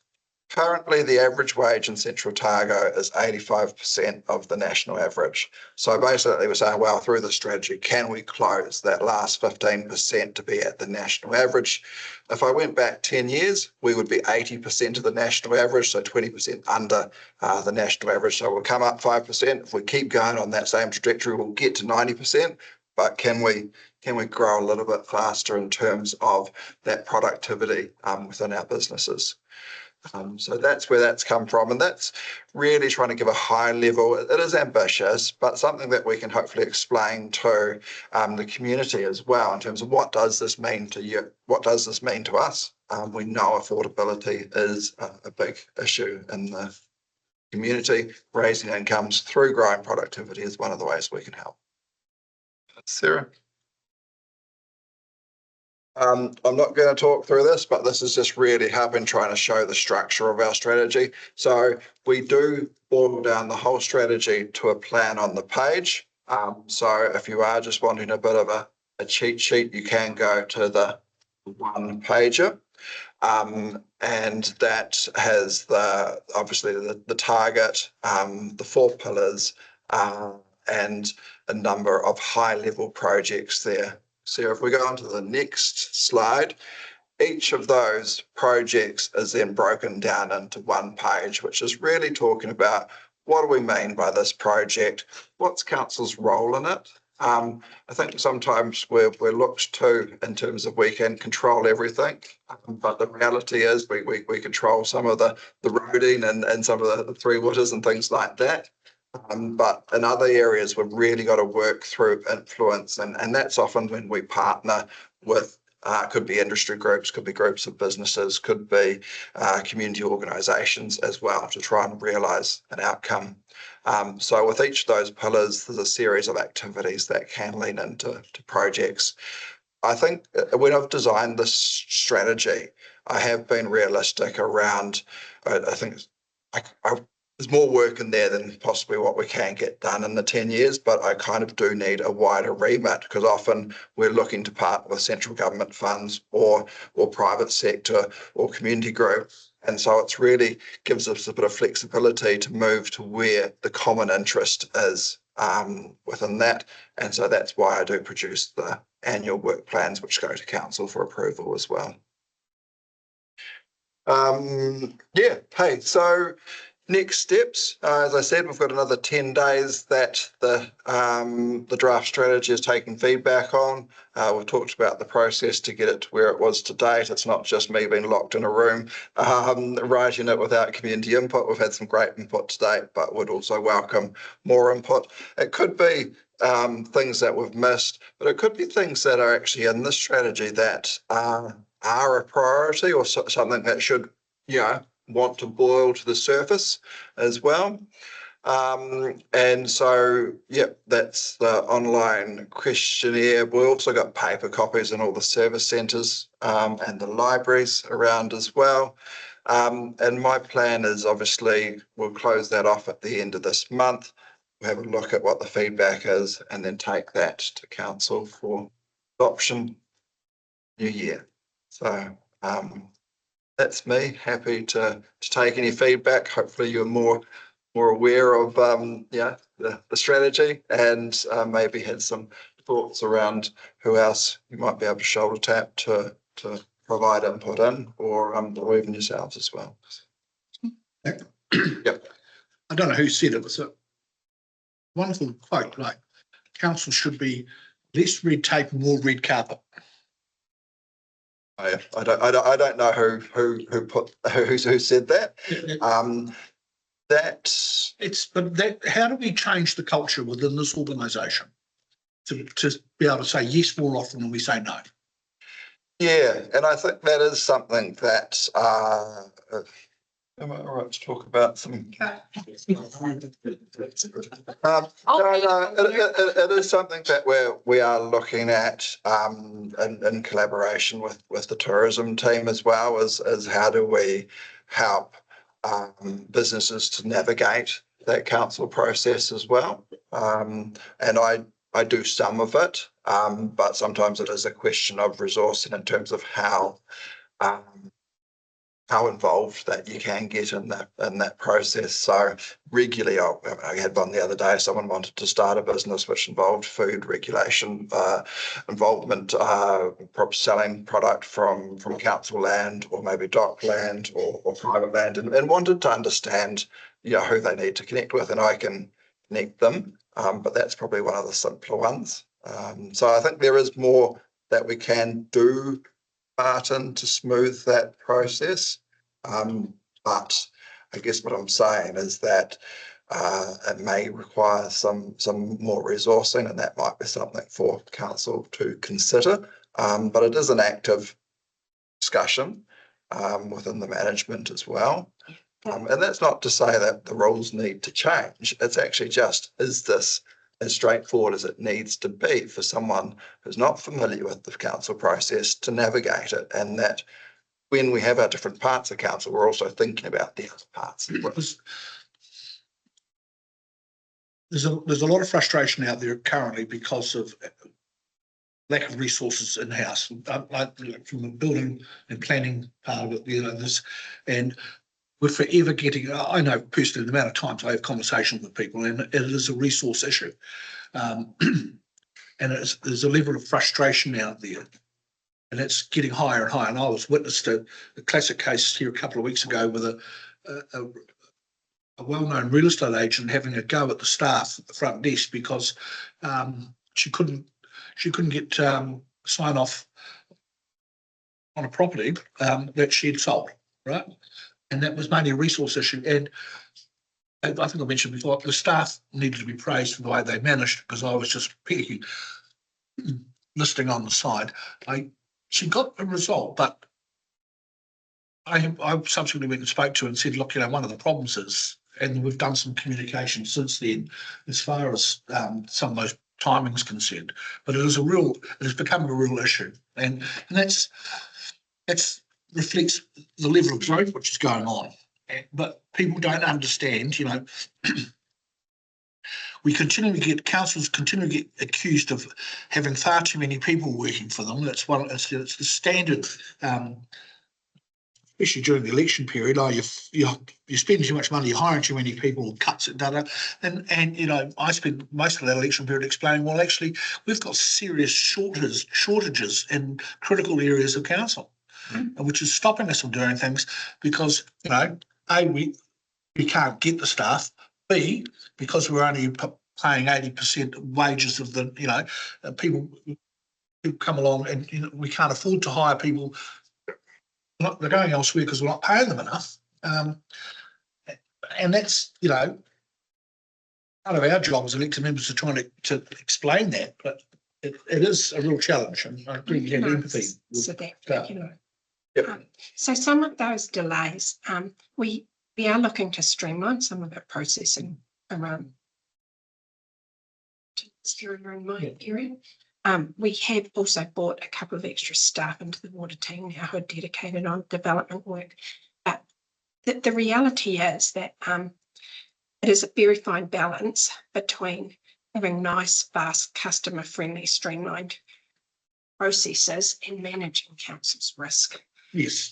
Currently, the average wage in Central Otago is 85% of the national average. So basically we're saying, well, through the strategy, can we close that last 15% to be at the national average? If I went back 10 years, we would be 80% of the national average, so 20% under the national average. So we'll come up 5%. If we keep going on that same trajectory, we'll get to 90%. But can we grow a little bit faster in terms of that productivity within our businesses? So that's where that's come from, and that's really trying to give a high level. It is ambitious, but something that we can hopefully explain to the community as well in terms of what does this mean to you? What does this mean to us? We know affordability is a big issue in the community. Raising incomes through growing productivity is one of the ways we can help. Sarah? I'm not going to talk through this, but this is just really helping trying to show the structure of our strategy. So we do boil down the whole strategy to a plan on the page. So if you are just wanting a bit of a cheat sheet, you can go to the one pager. And that has obviously the target, the 4 pillars, and a number of high level projects there. So if we go on to the next slide, each of those projects is then broken down into one page, which is really talking about what do we mean by this project? What's council's role in it? I think sometimes we're looked to in terms of we can control everything, but the reality is we control some of the roading and some of the three waters and things like that. But in other areas, we've really got to work through influence, and that's often when we partner with, could be industry groups, could be groups of businesses, could be community organisations as well, to try and realise an outcome. So with each of those pillars, there's a series of activities that can lean into projects. I think when I've designed this strategy, I have been realistic around, I think there's more work in there than possibly what we can get done in the 10 years, but I kind of do need a wider remit because often we're looking to partner with central government funds or private sector or community groups. And so it's really gives us a bit of flexibility to move to where the common interest is within that. And so that's why I do produce the annual work plans, which go to council for approval as well. Yeah, hey, so next steps, as I said, we've got another 10 days that the draft strategy is taking feedback on. We've talked about the process to get it to where it was to date. It's not just me being locked in a room writing it without community input. We've had some great input to date, but would also welcome more input. It could be things that we've missed, but it could be things that are actually in the strategy that are a priority or something that should, want to boil to the surface as well. And so, that's the online questionnaire. We also got paper copies in all the service centres and the libraries around as well. And my plan is obviously we'll close that off at the end of this month. We'll have a look at what the feedback is and then take that to council for adoption new year. So that's me, happy to take any feedback. Hopefully you're more aware of the strategy and maybe had some thoughts around who else you might be able to shoulder tap to provide input in, or even yourselves as well. Yep. I don't know who said it, was a wonderful quote, like council should be less red tape and more red carpet. I don't know who said that. How do we change the culture within this organisation to be able to say yes more often than we say no? Yeah, and I think that is something that am I all right to talk about some? It is something that we are looking at in collaboration with the tourism team as well, as how do we help businesses to navigate that council process as well. And I do some of it, but sometimes it is a question of resourcing in terms of how involved that you can get in that process. So regularly, I had one the other day, someone wanted to start a business which involved food regulation, involvement, selling product from council land or maybe dock land or private land, and wanted to understand, who they need to connect with, and I can connect them. But that's probably one of the simpler ones. So I think there is more that we can do, Martin, to smooth that process. But I guess what I'm saying is that it may require some more resourcing, and that might be something for council to consider. But it is an active discussion within the management as well. And that's not to say that the rules need to change. It's actually just, is this as straightforward as it needs to be for someone who's not familiar with the council process to navigate it, and that when we have our different parts of council, we're also thinking about the other parts. There's a lot of frustration out there currently because of lack of resources in house, like from the building and planning part of it. And we're forever getting. I know personally the amount of times I have conversations with people, and it is a resource issue, and there's a level of frustration out there. And it's getting higher and higher. And I was witness to a classic case here a couple of weeks ago with a well-known real estate agent having a go at the staff at the front desk because she couldn't get sign off on a property that she had sold, right? And that was mainly a resource issue. And I think I mentioned before, the staff needed to be praised for the way they managed, because I was just picking, listing on the side. She got a result, but I subsequently went and spoke to her and said, look, one of the problems is, and we've done some communication since then, as far as some of those timings concerned, but it has become a real issue. And that's reflects the level of growth which is going on. But people don't understand, councils continue to get accused of having far too many people working for them. It's the standard, especially during the election period. You spend too much money, you're hiring too many people, cuts it, and I spent most of that election period explaining, well, actually, we've got serious shortages in critical areas of council. which is stopping us from doing things because, A, we can't get the staff. B, because we're only paying 80% wages of the, people who come along and we can't afford to hire people. They're going elsewhere because we're not paying them enough. And that's, part of our job as elected members to trying to explain that, but it is a real challenge, and I agree you have empathy. So that, Yep. so some of those delays, we are looking to streamline some of our processing around in my area. We have also brought a couple of extra staff into the water team now who are dedicated on development work. But the reality is that it is a very fine balance between having nice, fast, customer-friendly, streamlined processes and managing council's risk. Yes.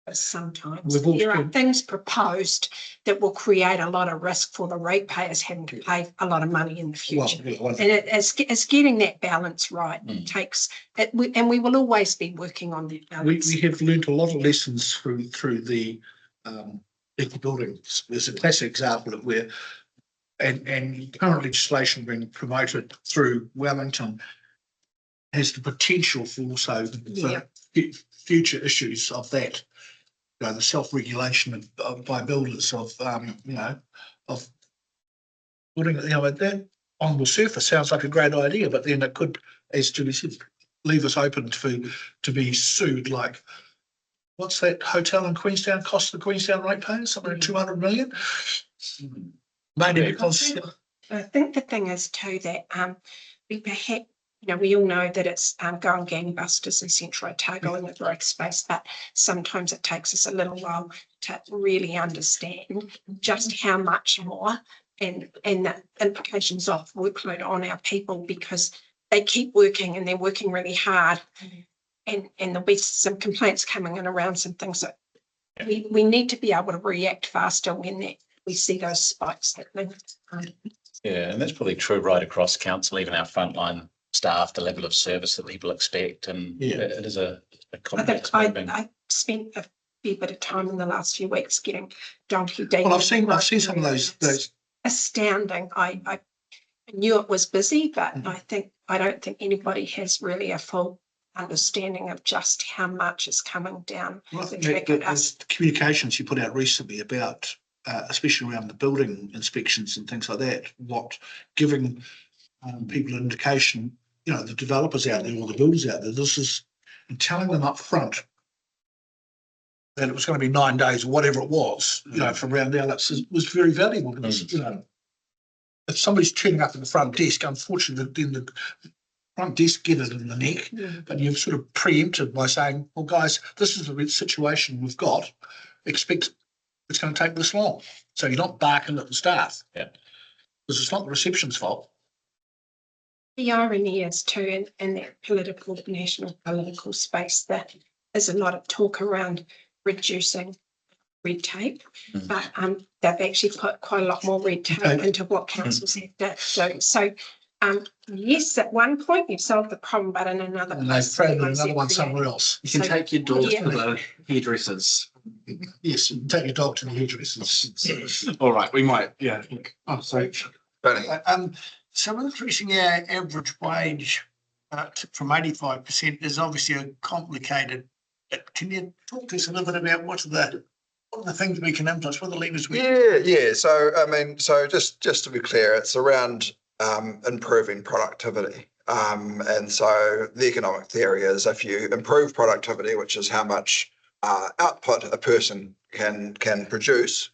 But sometimes there are things proposed that will create a lot of risk for the ratepayers having to pay a lot of money in the future. And it's getting that balance right. It takes it, and we will always be working on that balance. We have learned a lot of lessons through the eco buildings. There's a classic example of where and current legislation being promoted through Wellington has the potential for also future issues of that. The self-regulation by builders of of putting that on the surface sounds like a great idea, but then it could, as Julie said, leave us open to be sued. Like, what's that hotel in Queenstown cost the Queenstown ratepayers? Somewhere 200 million. Mainly because I think the thing is too that we perhaps, we all know that it's going gangbusters in Central Otago in the growth space, but sometimes it takes us a little while to really understand just how much more and the implications of workload on our people, because they keep working and they're working really hard. And there'll be some complaints coming in around some things that we need to be able to react faster when we see those spikes happening. Yeah, and that's probably true right across council, even our frontline staff, the level of service that people expect, and it is a complex. I spent a fair bit of time in the last few weeks getting donkey day. Well, I've seen some of those astounding. I knew it was busy, but I don't think anybody has really a full understanding of just how much is coming down. Well, I think the communications you put out recently about especially around the building inspections and things like that, giving people an indication, the developers out there or the builders out there, this is, and telling them up front that it was going to be 9 days or whatever it was, from around there, was very valuable. Because, if somebody's turning up at the front desk, unfortunately, then the front desk get it in the neck, but you've sort of preempted by saying, well, guys, this is the situation we've got. Expect it's going to take this long. So you're not barking at the staff. Yeah. Because it's not the reception's fault. The irony is too, in that national political space, that there's a lot of talk around reducing red tape, but they've actually put quite a lot more red tape into what councils have done. So yes, at one point you've solved the problem, but in another and they've thrown another one somewhere else. You can take your dog to the hairdressers. Yes, you can take your dog to the hairdressers. All right, we might. Yeah. Oh, sorry. So increasing our average wage from 85% is obviously a complicated. Can you talk to us a little bit about what are the things we can influence, what are the levers we can? Yeah. So just to be clear, it's around improving productivity. And so the economic theory is if you improve productivity, which is how much output a person can produce,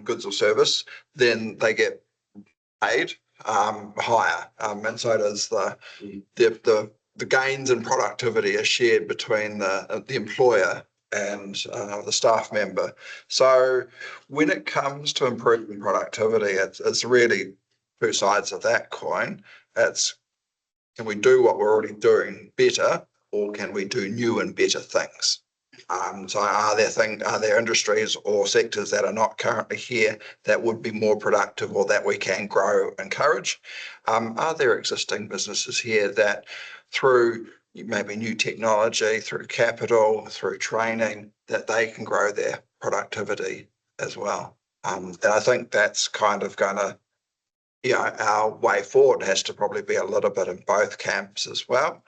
goods or service, then they get paid higher. And so does the gains in productivity are shared between the employer and the staff member. So when it comes to improving productivity, it's really two sides of that coin. It's, can we do what we're already doing better, or can we do new and better things? So are there industries or sectors that are not currently here that would be more productive or that we can grow, encourage? Are there existing businesses here that through maybe new technology, through capital, through training, that they can grow their productivity as well. And I think that's kind of gonna, our way forward has to probably be a little bit in both camps as well.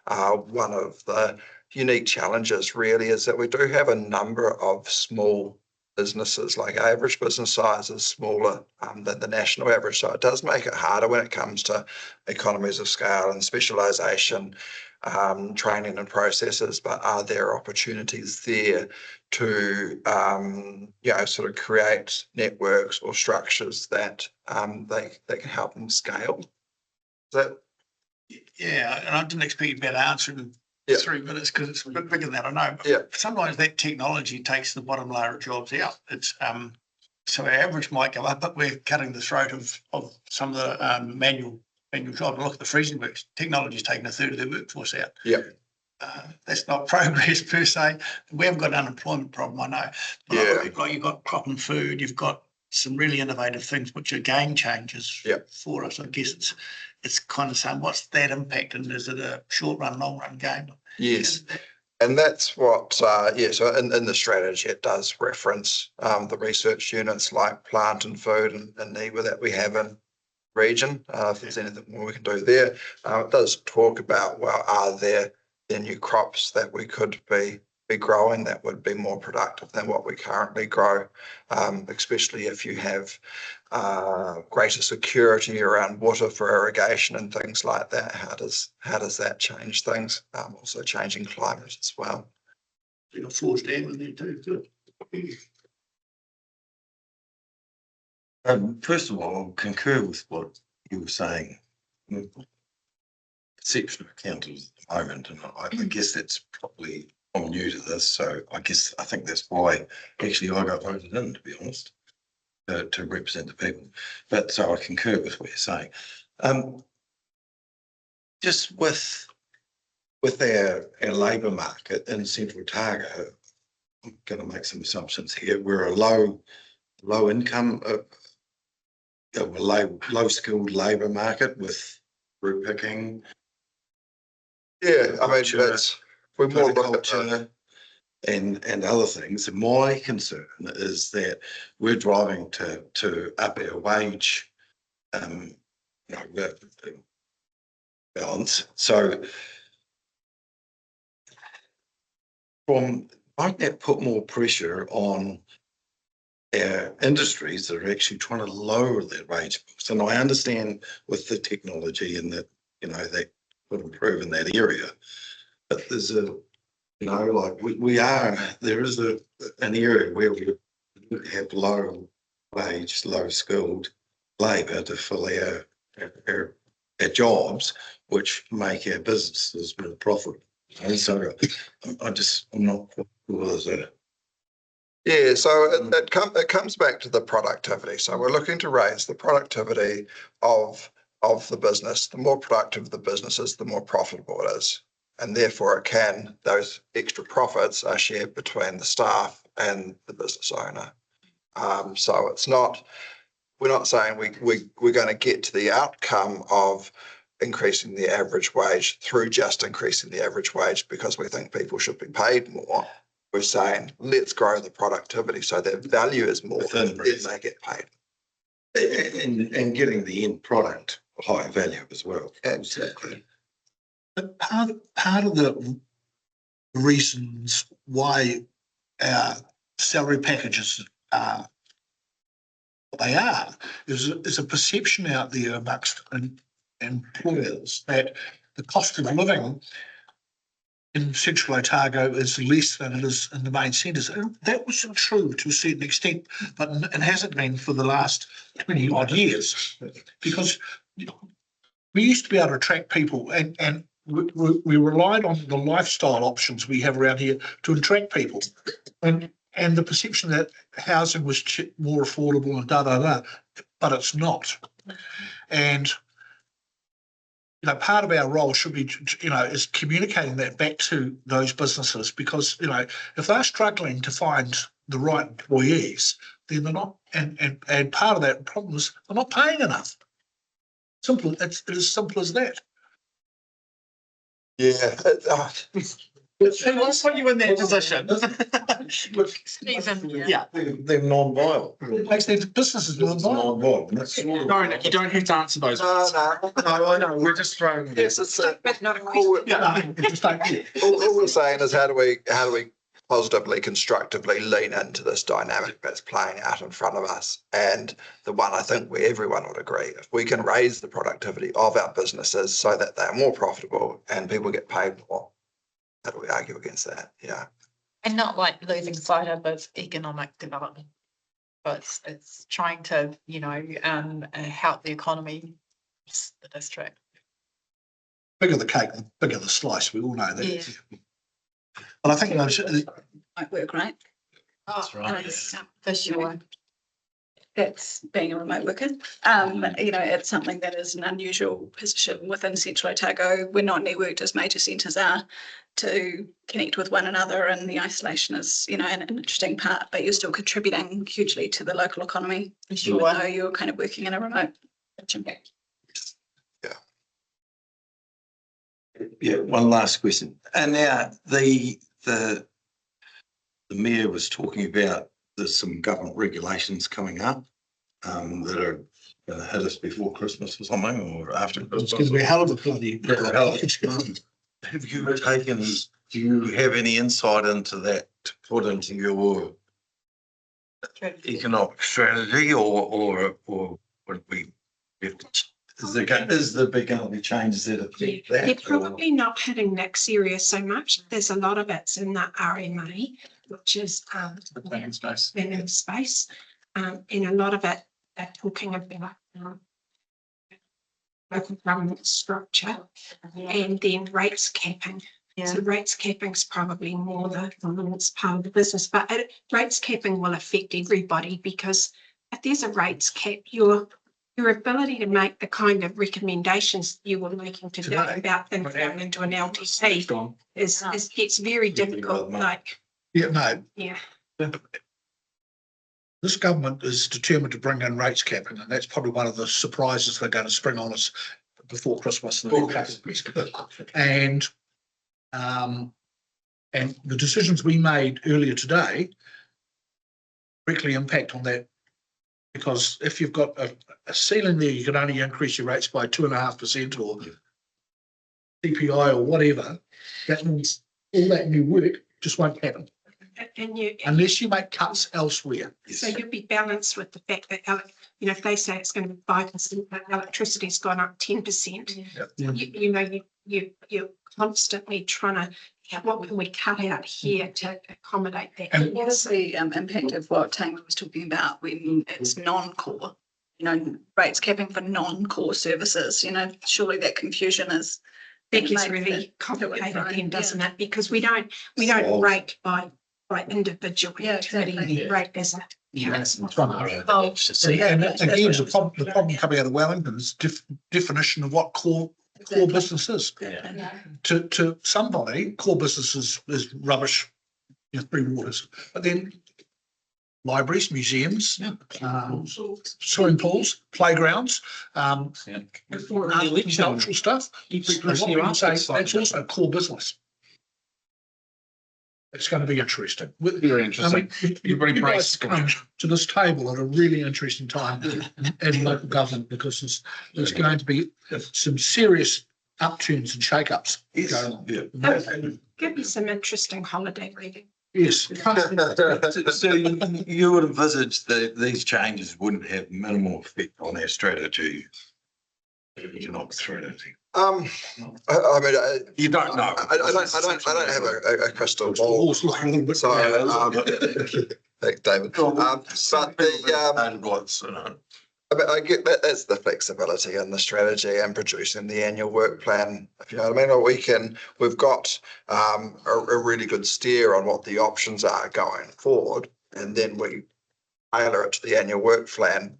One of the unique challenges really is that we do have a number of small businesses, like average business size is smaller than the national average. So it does make it harder when it comes to economies of scale and specialisation, training and processes. But are there opportunities there to, sort of create networks or structures that they can help them scale? Is Yeah, and I didn't expect you to be able to answer in 3 minutes because it's a bit bigger than that, I know. But sometimes that technology takes the bottom layer of jobs out. It's so our average might go up, but we're cutting the throat of some of the manual jobs. Look at the freezing works. Technology's taken 1/3 of their workforce out. That's not progress per se. We haven't got an unemployment problem, I know. But you've got crop and food. You've got some really innovative things which are game changers for us. I guess it's kind of saying, what's that impact, and is it a short run, long run game? Yes. And that's what, so in the strategy, it does reference the research units like plant and food and NIWA that we have in region. If there's anything more we can do there. It does talk about, well, are there new crops that we could be growing that would be more productive than what we currently grow, especially if you have greater security around water for irrigation and things like that. How does that change things? Also changing climate as well. You got forced dam in there too. Good. First of all, I'll concur with what you were saying. Perception of accountants at the moment, and I guess that's probably, I'm new to this, so I think that's why actually I got voted in, to be honest, to represent the people. But so I concur with what you're saying. Just with our labour market in Central Otago, I'm going to make some assumptions here. We're a low income, low skilled labour market with fruit picking. Yeah, I mean, we're more culture and other things. And my concern is that we're driving to up our wage balance. So might that put more pressure on our industries that are actually trying to lower their wage bills? And I understand with the technology and that, that would improve in that area. But there's there is an area where we have low wage, low skilled labour to fill our jobs, which make our businesses more profitable. And so I'm not sure there's a. Yeah, so it comes back to the productivity. So we're looking to raise the productivity of the business. The more productive the business is, the more profitable it is. And therefore those extra profits are shared between the staff and the business owner. So we're not saying we're going to get to the outcome of increasing the average wage through just increasing the average wage because we think people should be paid more. We're saying, let's grow the productivity so their value is more than they get paid. And getting the end product higher value as well. Absolutely. But part of the reasons why our salary packages are what they are is a perception out there amongst employers that the cost of living in Central Otago is less than it is in the main centres. That was true to a certain extent, but it hasn't been for the last 20 odd years, because we used to be able to attract people and we relied on the lifestyle options we have around here to attract people, and the perception that housing was more affordable and but it's not. And part of our role should be, is communicating that back to those businesses, because, if they're struggling to find the right employees, then they're not, and part of that problem is they're not paying enough. Simple. It's as simple as that. Yeah. Let's put you in that position. Stephen, Yeah. They're non-viable. It makes their businesses more It's viable. non-viable. and that's sort of- No, you don't have to answer those. No, No, I know, we're just throwing. yes, it's But not a all, question. Yeah, no, just don't. all we're saying is how do we positively, constructively lean into this dynamic that's playing out in front of us? And the one I think where everyone would agree, if we can raise the productivity of our businesses so that they're more profitable and people get paid more, how do we argue against that? Yeah. And not like losing sight of economic development. But it's trying to, help the economy, the district. Bigger the cake, the bigger the slice. We all know that. Yeah. But I think Might work, right? That's right. For sure. That's being a remote worker. It's something that is an unusual position within Central Otago. We're not networked as major centres are to connect with one another, and the isolation is, an interesting part, but you're still contributing hugely to the local economy. Even though you're kind of working in a remote position. Yeah, one last question. And now the mayor was talking about there's some government regulations coming up that are going to hit us before Christmas or something, or after Christmas. it's going to be a hell of a bloody. Have you taken, do you have any insight into that to put into your economic strategy or would we have to, is there going to be changes that affect that? They're probably not hitting Nick serious so much. There's a lot of it's in the RMA, which is Planning space. planning space. And a lot of it, they're talking about local government structure and then rates capping. So rates capping is probably more the governance part of the business, but rates capping will affect everybody, because if there's a rates cap, your ability to make the kind of recommendations you were making today about things going into an LTC is it's very difficult. Like, Yeah. This government is determined to bring in rates capping, and that's probably one of the surprises they're going to spring on us before Christmas. And the decisions we made earlier today directly impact on that, because if you've got a ceiling there, you can only increase your rates by 2.5% or CPI or whatever. That means all that new work just won't happen. Unless you make cuts elsewhere. So you'll be balanced with the fact that, if they say it's going to be 5%, but electricity's gone up 10%, you're constantly trying to, what can we cut out here to accommodate that? And what is the impact of what Tamer was talking about when it's non-core? Rates capping for non-core services, surely that confusion is. That gets really complicated then, doesn't it? Because we don't rate by individual activity, we rate as a. See, and again, the problem coming out of Wellington is definition of what core business is. To somebody, core business is rubbish, three waters. But then libraries, museums, swimming pools, playgrounds, cultural stuff. That's also core business. It's going to be interesting. Very interesting. You guys come to this table at a really interesting time in local government, because there's going to be some serious upturns and shake-ups going on. Give you some interesting holiday reading. Yes. So you would envisage that these changes wouldn't have minimal effect on our strategy, economic strategy? I mean, you don't know. I don't have a crystal ball. So, thanks, David. I get that that's the flexibility in the strategy and producing the annual work plan. If you know what I mean, or we've got a really good steer on what the options are going forward, and then we tailor it to the annual work plan,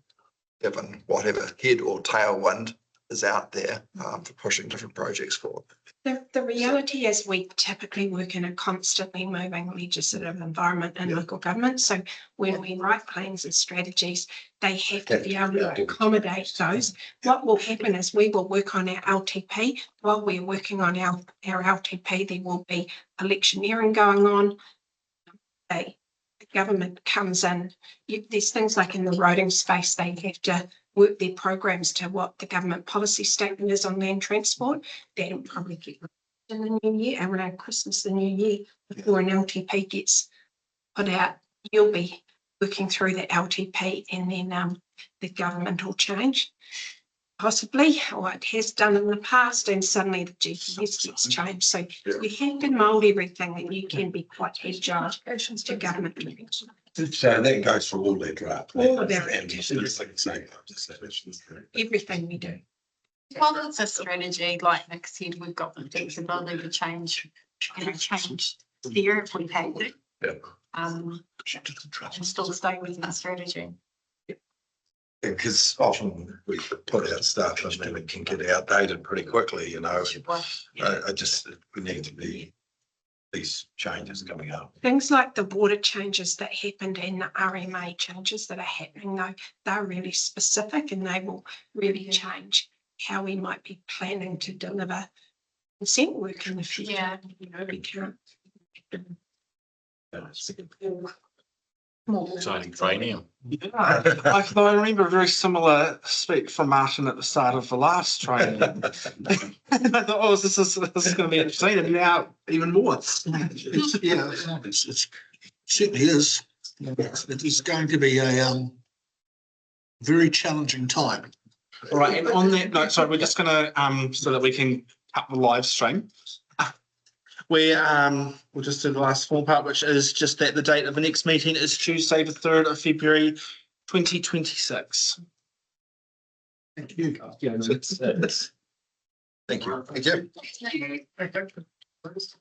given whatever head or tailwind is out there for pushing different projects forward. The reality is we typically work in a constantly moving legislative environment in local government. So when we write plans and strategies, they have to be able to accommodate those. What will happen is we will work on our LTP. While we're working on our LTP, there will be electioneering going on. The government comes in. There's things like in the roading space, they have to work their programs to what the government policy statement is on land transport. That'll probably get in the new year, around Christmas, the new year, before an LTP gets put out. You'll be working through the LTP, and then the government will change, possibly, or it has done in the past, and suddenly the GPS gets changed. So you have to mould everything, and you can be quite agile to government direction. So that goes for all their draft. All of our everything we do. Well, it's a strategy, like Nick said, we've got the flexibility to change there if we had to. Yeah. And still stay within the strategy. Because often we put out stuff and then it can get outdated pretty quickly, you know. We need to be these changes coming up. Things like the water changes that happened and the RMA changes that are happening, though, they're really specific, and they will really change how we might be planning to deliver consent work in the future. Yeah. You know, we can't. Exciting training. I remember a very similar speech from Martin at the start of the last training. And I thought, oh, this is going to be interesting, and now even more. Yeah, it certainly is. It is going to be a very challenging time. All right, and on that note, sorry, we're just going to, so that we can cut the live stream. We'll just do the last form part, which is just that the date of the next meeting is Tuesday, the 3rd of February, 2026. Thank you. Thank you. Thank you.